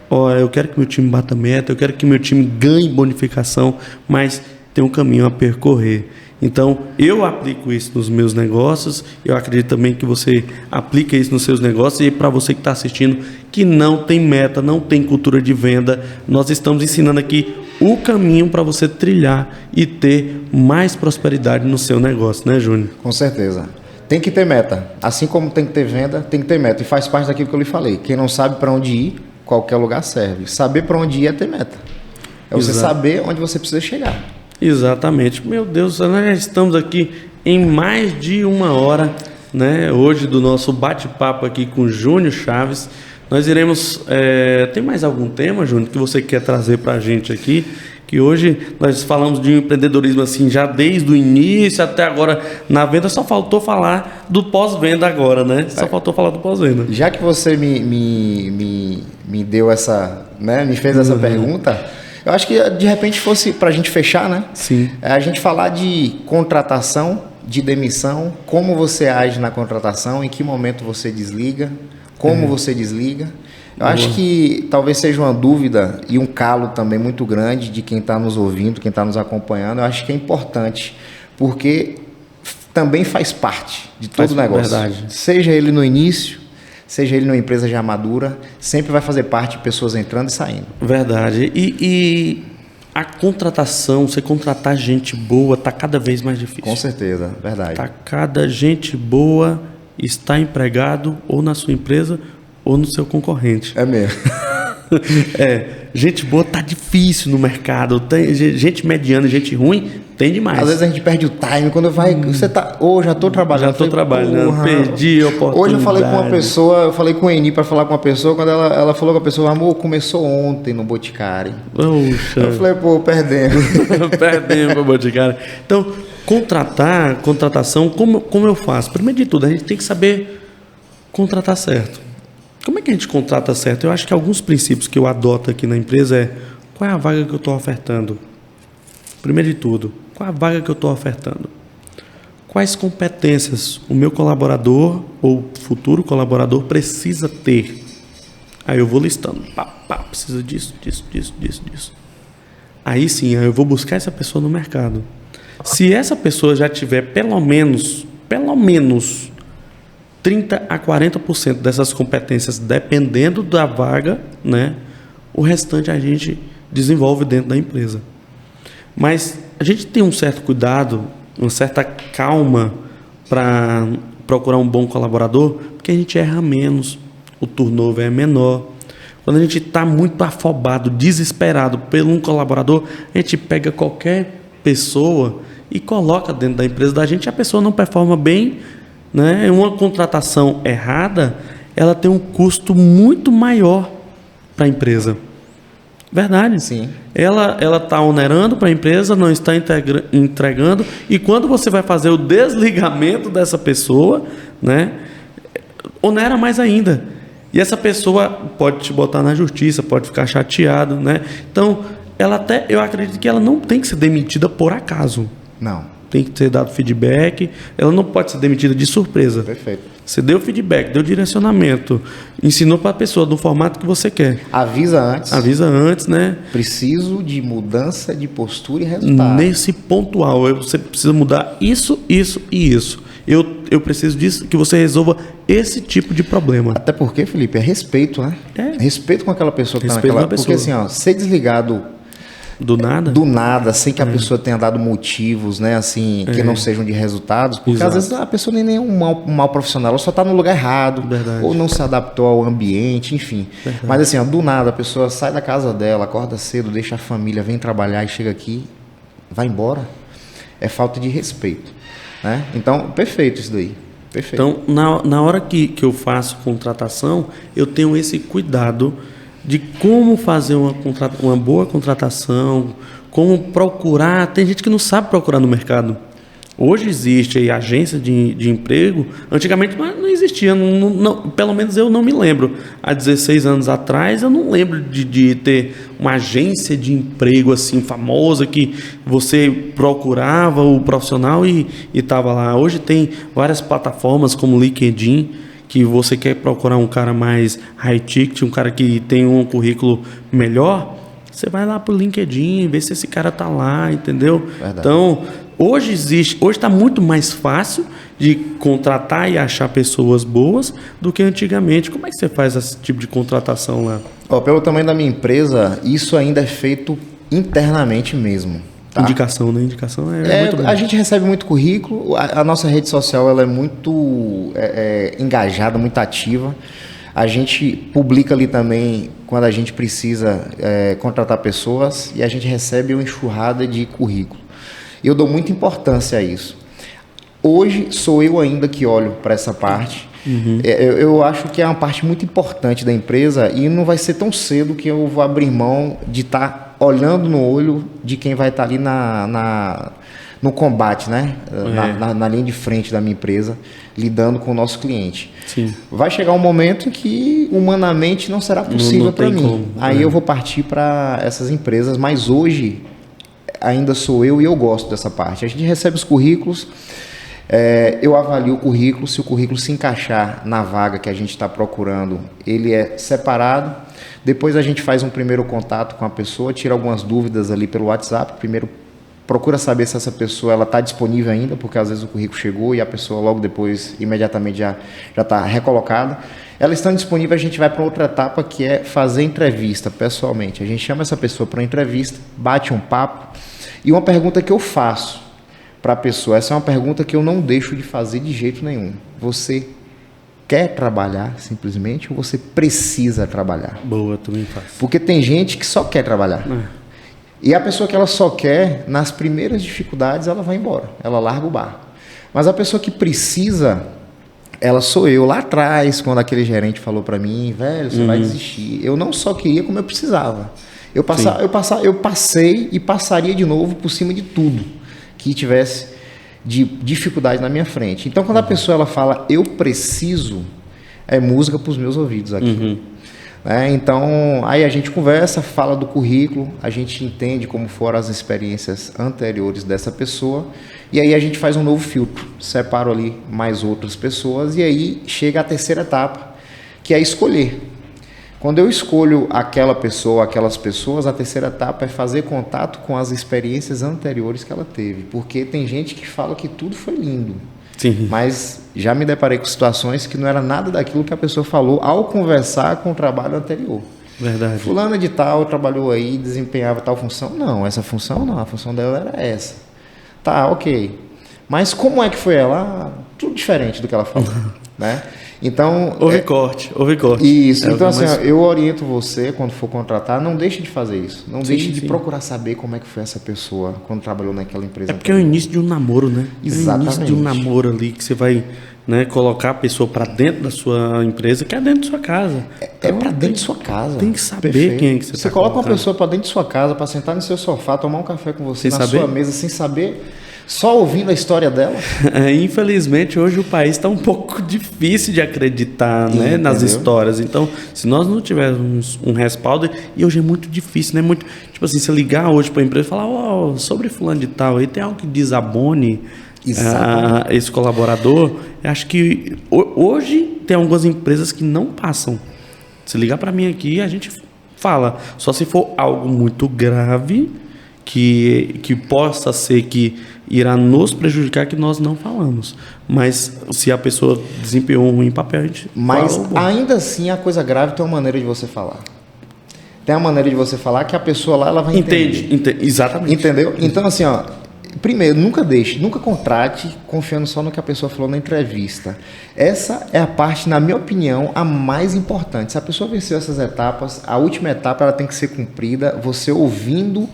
ó, eu quero que meu time bata meta, eu quero que meu time ganhe bonificação, mas tem um caminho a percorrer. Então, eu aplico isso nos meus negócios, eu acredito também que você aplica isso nos seus negócios, e para você que está assistindo, que não tem meta, não tem cultura de venda, nós estamos ensinando aqui o caminho para você trilhar e ter mais prosperidade no seu negócio, né, Júnior? Com certeza. Tem que ter meta. Assim como tem que ter venda, tem que ter meta. E faz parte daquilo que eu lhe falei. Quem não sabe para onde ir, qualquer lugar serve. Saber para onde ir é ter meta. É você saber onde você precisa chegar. Exatamente. Meu Deus, nós já estamos aqui em mais de 1 hora, né? Hoje do nosso bate-papo aqui com Júnior Chaves. Nós iremos... tem mais algum tema, Júnior, que você quer trazer para a gente aqui? Que hoje nós falamos de empreendedorismo assim, já desde o início até agora na venda, só faltou falar do pós-venda agora, né? Só faltou falar do pós-venda. Já que você me deu essa, né, me fez essa pergunta, eu acho que de repente fosse para a gente fechar, né? Sim. A gente falar de contratação, de demissão, como você age na contratação, em que momento você desliga, como você desliga. Eu acho que talvez seja uma dúvida e um calo também muito grande de quem está nos ouvindo, quem está nos acompanhando. Eu acho que é importante, porque também faz parte de todo o negócio. Verdade. Seja ele no início, seja ele numa empresa já madura, sempre vai fazer parte de pessoas entrando e saindo. Verdade. E a contratação, você contratar gente boa, está cada vez mais difícil. Com certeza, verdade. Tá cada gente boa está empregado ou na sua empresa ou no seu concorrente. É mesmo. Gente boa tá difícil no mercado. Tem gente mediana, gente ruim, tem demais. Às vezes a gente perde o time. Quando vai, você tá, já estou trabalhando. Já estou trabalhando, porra. perdi a oportunidade. Hoje eu falei com uma pessoa, eu falei com o Eni para falar com uma pessoa, quando ela falou com a pessoa, amor, começou ontem no Boticário. Poxa. Eu falei, pô, perdendo. Perdemos o Boticário. Então, contratação, como eu faço? Primeiro de tudo, a gente tem que saber contratar certo. Como é que a gente contrata certo? Eu acho que alguns princípios que eu adoto aqui na empresa é: qual é a vaga que eu estou ofertando? Primeiro de tudo, qual é a vaga que eu estou ofertando? Quais competências o meu colaborador ou futuro colaborador precisa ter? Aí eu vou listando. Precisa disso. Aí sim, eu vou buscar essa pessoa no mercado. Se essa pessoa já tiver pelo menos 30 a 40% dessas competências, dependendo da vaga, né, o restante a gente desenvolve dentro da empresa. Mas a gente tem um certo cuidado, uma certa calma para procurar um bom colaborador, porque a gente erra menos, o turnover é menor. Quando a gente está muito afobado, desesperado por um colaborador, a gente pega qualquer pessoa e coloca dentro da empresa da gente, a pessoa não performa bem, né? Uma contratação errada, ela tem um custo muito maior para a empresa. Verdade. Sim. Ela está onerando para a empresa, não está entregando, e quando você vai fazer o desligamento dessa pessoa, né, onera mais ainda. E essa pessoa pode te botar na justiça, pode ficar chateado, né? Então, eu acredito que ela não tem que ser demitida por acaso. Não. Tem que ser dado feedback, ela não pode ser demitida de surpresa. Perfeito. Você deu feedback, deu direcionamento, ensinou para a pessoa do formato que você quer. Avisa antes. Avisa antes, né? Preciso de mudança de postura e resultado. Nesse pontual, você precisa mudar isso, isso e isso. Eu preciso disso, que você resolva esse tipo de problema. Até porque, Felipe, é respeito, né? Respeito com aquela pessoa que está naquela... Porque assim, ó, ser desligado do nada? Do nada, sem que a pessoa tenha dado motivos, né? Assim, que não sejam de resultados. Porque às vezes a pessoa nem é um mau profissional, ela só está no lugar errado. Verdade. Ou não se adaptou ao ambiente, enfim. Verdade. Mas assim, ó, do nada, a pessoa sai da casa dela, acorda cedo, deixa a família, vem trabalhar e chega aqui, vai embora. É falta de respeito, né? Então, perfeito isso daí. Perfeito. Então, na hora que eu faço contratação, eu tenho esse cuidado de como fazer uma boa contratação, como procurar. Tem gente que não sabe procurar no mercado. Hoje existe aí agência de emprego. Antigamente não existia, pelo menos eu não me lembro. Há 16 anos atrás eu não lembro de ter uma agência de emprego assim famosa que você procurava o profissional e estava lá. Hoje tem várias plataformas como LinkedIn, que você quer procurar um cara mais high ticket, um cara que tem um currículo melhor, você vai lá pro LinkedIn, vê se esse cara tá lá, entendeu? Verdade. Então, hoje está muito mais fácil de contratar e achar pessoas boas do que antigamente. Como é que você faz esse tipo de contratação lá? Pelo tamanho da minha empresa, isso ainda é feito internamente mesmo. Tá? Indicação, né? Indicação é muito bom. A gente recebe muito currículo, a nossa rede social ela é muito engajada, muito ativa. A gente publica ali também quando a gente precisa contratar pessoas e a gente recebe uma enxurrada de currículo. Eu dou muita importância a isso. Hoje sou eu ainda que olho para essa parte. Uhum. Eu acho que é uma parte muito importante da empresa e não vai ser tão cedo que eu vou abrir mão de estar olhando no olho de quem vai estar ali no combate, né? Na linha de frente da minha empresa, lidando com o nosso cliente. Sim. Vai chegar um momento em que humanamente não será possível para mim. Como. Aí eu vou partir para essas empresas, mas hoje ainda sou eu e eu gosto dessa parte. A gente recebe os currículos, eu avalio o currículo, se o currículo se encaixar na vaga que a gente está procurando, ele é separado. Depois a gente faz um primeiro contato com a pessoa, tira algumas dúvidas ali pelo WhatsApp. Primeiro procura saber se essa pessoa está disponível ainda, porque às vezes o currículo chegou e a pessoa logo depois, imediatamente já está recolocada. Ela estando disponível, a gente vai para outra etapa que é fazer entrevista pessoalmente. A gente chama essa pessoa para uma entrevista, bate um papo e uma pergunta que eu faço para a pessoa, essa é uma pergunta que eu não deixo de fazer de jeito nenhum. Você quer trabalhar simplesmente ou você precisa trabalhar? Boa, também faço. Porque tem gente que só quer trabalhar. E a pessoa que ela só quer, nas primeiras dificuldades, ela vai embora. Ela larga o barco. Mas a pessoa que precisa, ela sou eu. Lá atrás, quando aquele gerente falou para mim, velho, você vai desistir. Eu não só queria como eu precisava. Eu passei e passaria de novo por cima de tudo que tivesse de dificuldade na minha frente. Então, quando a pessoa ela fala, eu preciso, é música para os meus ouvidos aqui. Então, aí a gente conversa, fala do currículo, a gente entende como foram as experiências anteriores dessa pessoa e aí a gente faz um novo filtro, separo ali mais outras pessoas e aí chega a terceira etapa, que é escolher. Quando eu escolho aquela pessoa, aquelas pessoas, a terceira etapa é fazer contato com as experiências anteriores que ela teve. Porque tem gente que fala que tudo foi lindo. Sim. Mas já me deparei com situações que não era nada daquilo que a pessoa falou ao conversar com o trabalho anterior. Verdade. Fulana de tal trabalhou aí, desempenhava tal função. Não, essa função não, a função dela era essa. Tá, ok. Mas como é que foi ela? Tudo diferente do que ela falou, né? Então, houve corte. Isso. Então, assim, eu oriento você, quando for contratar, não deixe de fazer isso. Não deixe de procurar saber como é que foi essa pessoa quando trabalhou naquela empresa. É porque é o início de um namoro, né? Exatamente. É o início de um namoro ali que você vai, né, colocar a pessoa para dentro da sua empresa, que é dentro da sua casa. Então, para dentro de sua casa. Tem que saber quem é que você está coloca uma pessoa para dentro de sua casa, para sentar no seu sofá, tomar um café com você na sua mesa, sem saber Só ouvindo a história dela? Infelizmente, hoje o país está um pouco difícil de acreditar, né, nas histórias. Então, se nós não tivermos um respaldo, e hoje é muito difícil, né? Muito, tipo assim, você ligar hoje para a empresa e falar, sobre fulano de tal, aí tem algo que desabone esse colaborador. Eu acho que hoje tem algumas empresas que não passam. Se ligar para mim aqui, a gente fala. Só se for algo muito grave que possa ser que irá nos prejudicar, que nós não falamos. Mas se a pessoa desempenhou um ruim papel, a gente fala. Ainda assim, a coisa grave tem uma maneira de você falar. Tem uma maneira de você falar que a pessoa lá, ela vai entender. Entende, exatamente. Entendeu? Então, assim, primeiro, nunca contrate confiando só no que a pessoa falou na entrevista. Essa é a parte, na minha opinião, a mais importante. Se a pessoa venceu essas etapas, a última etapa ela tem que ser cumprida, você ouvindo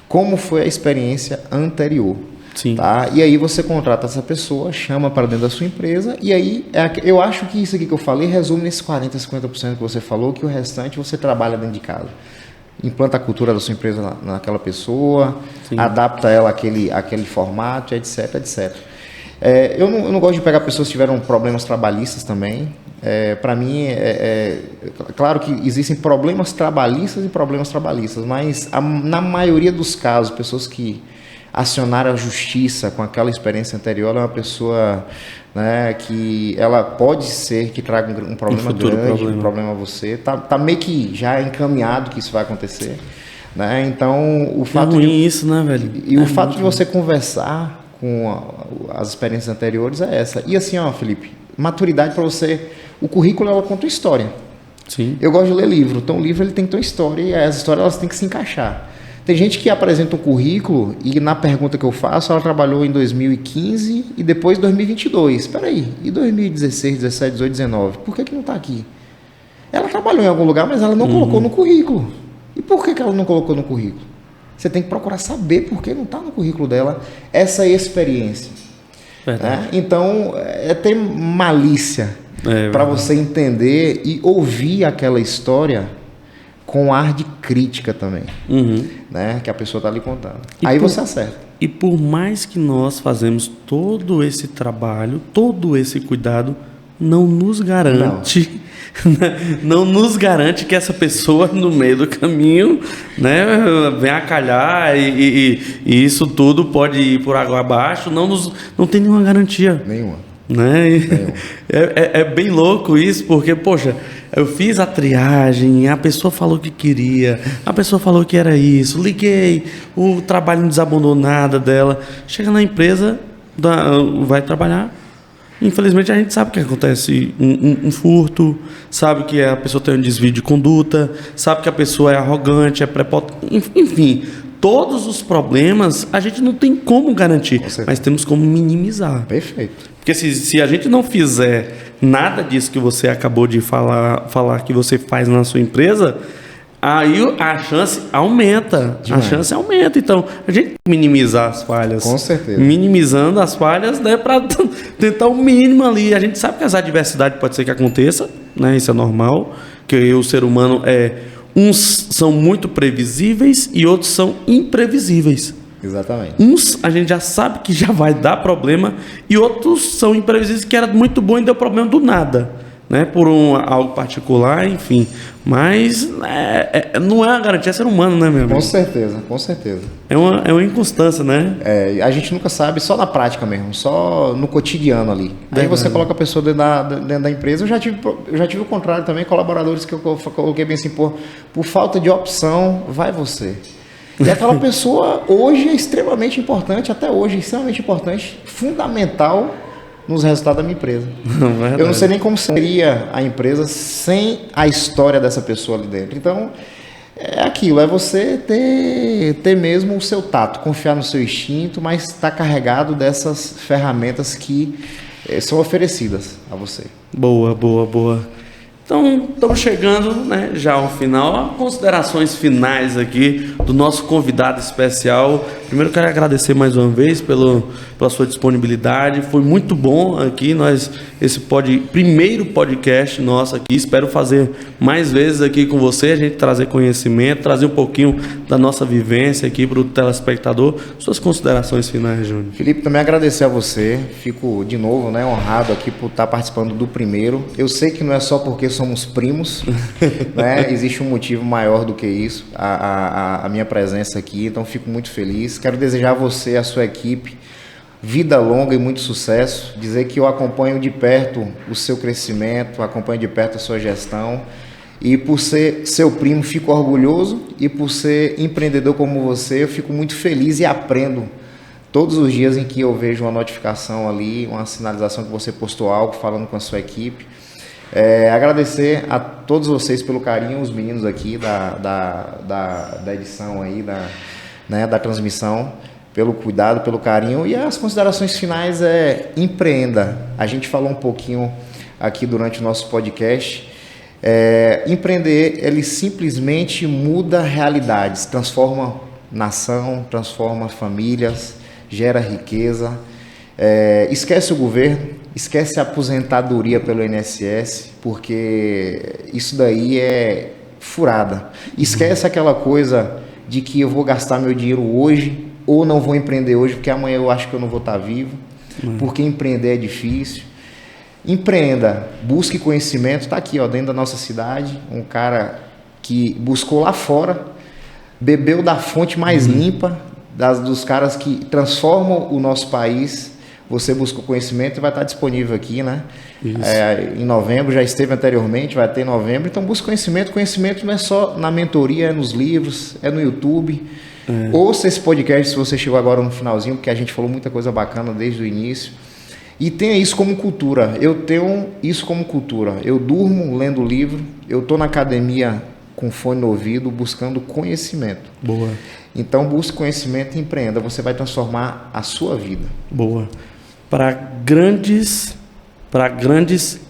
como foi a experiência anterior. Sim. Tá? E aí você contrata essa pessoa, chama para dentro da sua empresa, e aí eu acho que isso aqui que eu falei resume nesses 40%, 50% que você falou, que o restante você trabalha dentro de casa. Implanta a cultura da sua empresa naquela pessoa, sim, adapta ela àquele formato, etc, etc. Eu não gosto de pegar pessoas que tiveram problemas trabalhistas também. Para mim, claro que existem problemas trabalhistas e problemas trabalhistas, mas na maioria dos casos, pessoas que acionaram a justiça com aquela experiência anterior, ela é uma pessoa, né, que ela pode ser que traga um problema grande, um problema a você. Tá meio que já encaminhado que isso vai acontecer, né? Então, o fato isso, né, velho? E o fato de você conversar com as experiências anteriores é essa. E assim, Felipe, maturidade para você, o currículo ela conta uma história. Sim. Eu gosto de ler livro, então o livro ele tem que ter uma história e as histórias elas têm que se encaixar. Tem gente que apresenta um currículo e na pergunta que eu faço, ela trabalhou em 2015 e depois 2022. Espera aí, e 2016, 17, 18, 19? Por que não está aqui? Ela trabalhou em algum lugar, mas ela não colocou no currículo. E por que ela não colocou no currículo? Você tem que procurar saber por que não está no currículo dela essa experiência. Né? Então, é ter malícia para você entender e ouvir aquela história com ar de crítica também, né? Que a pessoa está lhe contando. Aí você acerta. E por mais que nós fazemos todo esse trabalho, todo esse cuidado, não nos garante, não nos garante que essa pessoa no meio do caminho, né, venha a calhar e isso tudo pode ir por água abaixo. Não tem nenhuma garantia. Nenhuma. Né? É bem louco isso, porque, poxa, eu fiz a triagem, a pessoa falou que queria, a pessoa falou que era isso, liguei, o trabalho não desabonou nada dela, chega na empresa, vai trabalhar, infelizmente a gente sabe que acontece um furto, sabe que a pessoa tem um desvio de conduta, sabe que a pessoa é arrogante, é prepotente, enfim, todos os problemas a gente não tem como garantir, mas temos como minimizar. Perfeito. Porque se a gente não fizer nada disso que você acabou de falar que você faz na sua empresa, aí a chance aumenta. Demais. A chance aumenta. Então, a gente tem que minimizar as falhas. Com certeza. Minimizando as falhas, né, para tentar o mínimo ali. A gente sabe que as adversidades pode ser que aconteça, né? Isso é normal, que o ser humano uns são muito previsíveis e outros são imprevisíveis. Exatamente. Uns a gente já sabe que já vai dar problema e outros são imprevisíveis, que era muito bom e deu problema do nada, né? Por algo particular, enfim. Mas não é uma garantia, é ser humano, né, meu amigo? Com certeza, com certeza. É uma inconstância, né? A gente nunca sabe, só na prática mesmo, só no cotidiano ali. Aí você coloca a pessoa dentro da empresa. Eu já tive o contrário também, colaboradores que eu coloquei bem assim, por falta de opção, vai você. E aquela pessoa hoje é extremamente importante, até hoje, extremamente importante, fundamental nos resultados da minha empresa. Eu não sei nem como seria a empresa sem a história dessa pessoa ali dentro. Então, é aquilo, é você ter mesmo o seu tato, confiar no seu instinto, mas estar carregado dessas ferramentas que são oferecidas a você. Boa, boa, boa. Então, estamos chegando, né, já ao final. Considerações finais aqui do nosso convidado especial. Primeiro quero agradecer mais uma vez pela sua disponibilidade. Foi muito bom aqui, esse primeiro podcast nosso aqui. Espero fazer mais vezes aqui com você, a gente trazer conhecimento, trazer um pouquinho da nossa vivência aqui para o telespectador. Suas considerações finais, Júnior. Felipe, também agradecer a você. Fico de novo, né, honrado aqui por estar participando do primeiro. Eu sei que não é só porque somos primos, né? Existe um motivo maior do que isso, a minha presença aqui. Então fico muito feliz. Quero desejar a você, a sua equipe, vida longa e muito sucesso. Dizer que eu acompanho de perto o seu crescimento, acompanho de perto a sua gestão. E por ser seu primo, fico orgulhoso. E por ser empreendedor como você, eu fico muito feliz e aprendo todos os dias em que eu vejo uma notificação ali, uma sinalização que você postou algo falando com a sua equipe. Agradecer a todos vocês pelo carinho, os meninos aqui da edição aí, da transmissão, pelo cuidado, pelo carinho. E as considerações finais empreenda. A gente falou um pouquinho aqui durante o nosso podcast. Empreender, ele simplesmente muda realidades, transforma nação, transforma famílias, gera riqueza. Esquece o governo, esquece a aposentadoria pelo INSS, porque isso daí é furada. Esquece aquela coisa de que eu vou gastar meu dinheiro hoje ou não vou empreender hoje porque amanhã eu acho que eu não vou estar vivo, porque empreender é difícil. Empreenda, busque conhecimento. Está aqui, ó, dentro da nossa cidade, um cara que buscou lá fora, bebeu da fonte mais limpa, dos caras que transformam o nosso país. Você busca o conhecimento e vai estar disponível aqui, né? Em novembro, já esteve anteriormente, vai ter em novembro. Então busca conhecimento. Conhecimento não é só na mentoria, é nos livros, é no YouTube. Ouça esse podcast se você chegou agora no finalzinho, porque a gente falou muita coisa bacana desde o início. E tenha isso como cultura. Eu tenho isso como cultura. Eu durmo lendo livro, eu estou na academia com fone no ouvido, buscando conhecimento. Boa. Então busque conhecimento e empreenda. Você vai transformar a sua vida. Boa. Para grandes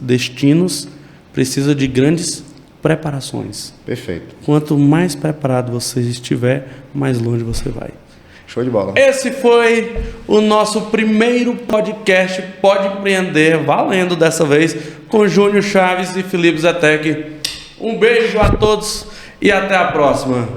destinos, precisa de grandes preparações. Perfeito. Quanto mais preparado você estiver, mais longe você vai. Show de bola. Esse foi o nosso primeiro podcast Pode Empreender, valendo dessa vez, com Júnior Chaves e Felipe Zetec. Um beijo a todos e até a próxima.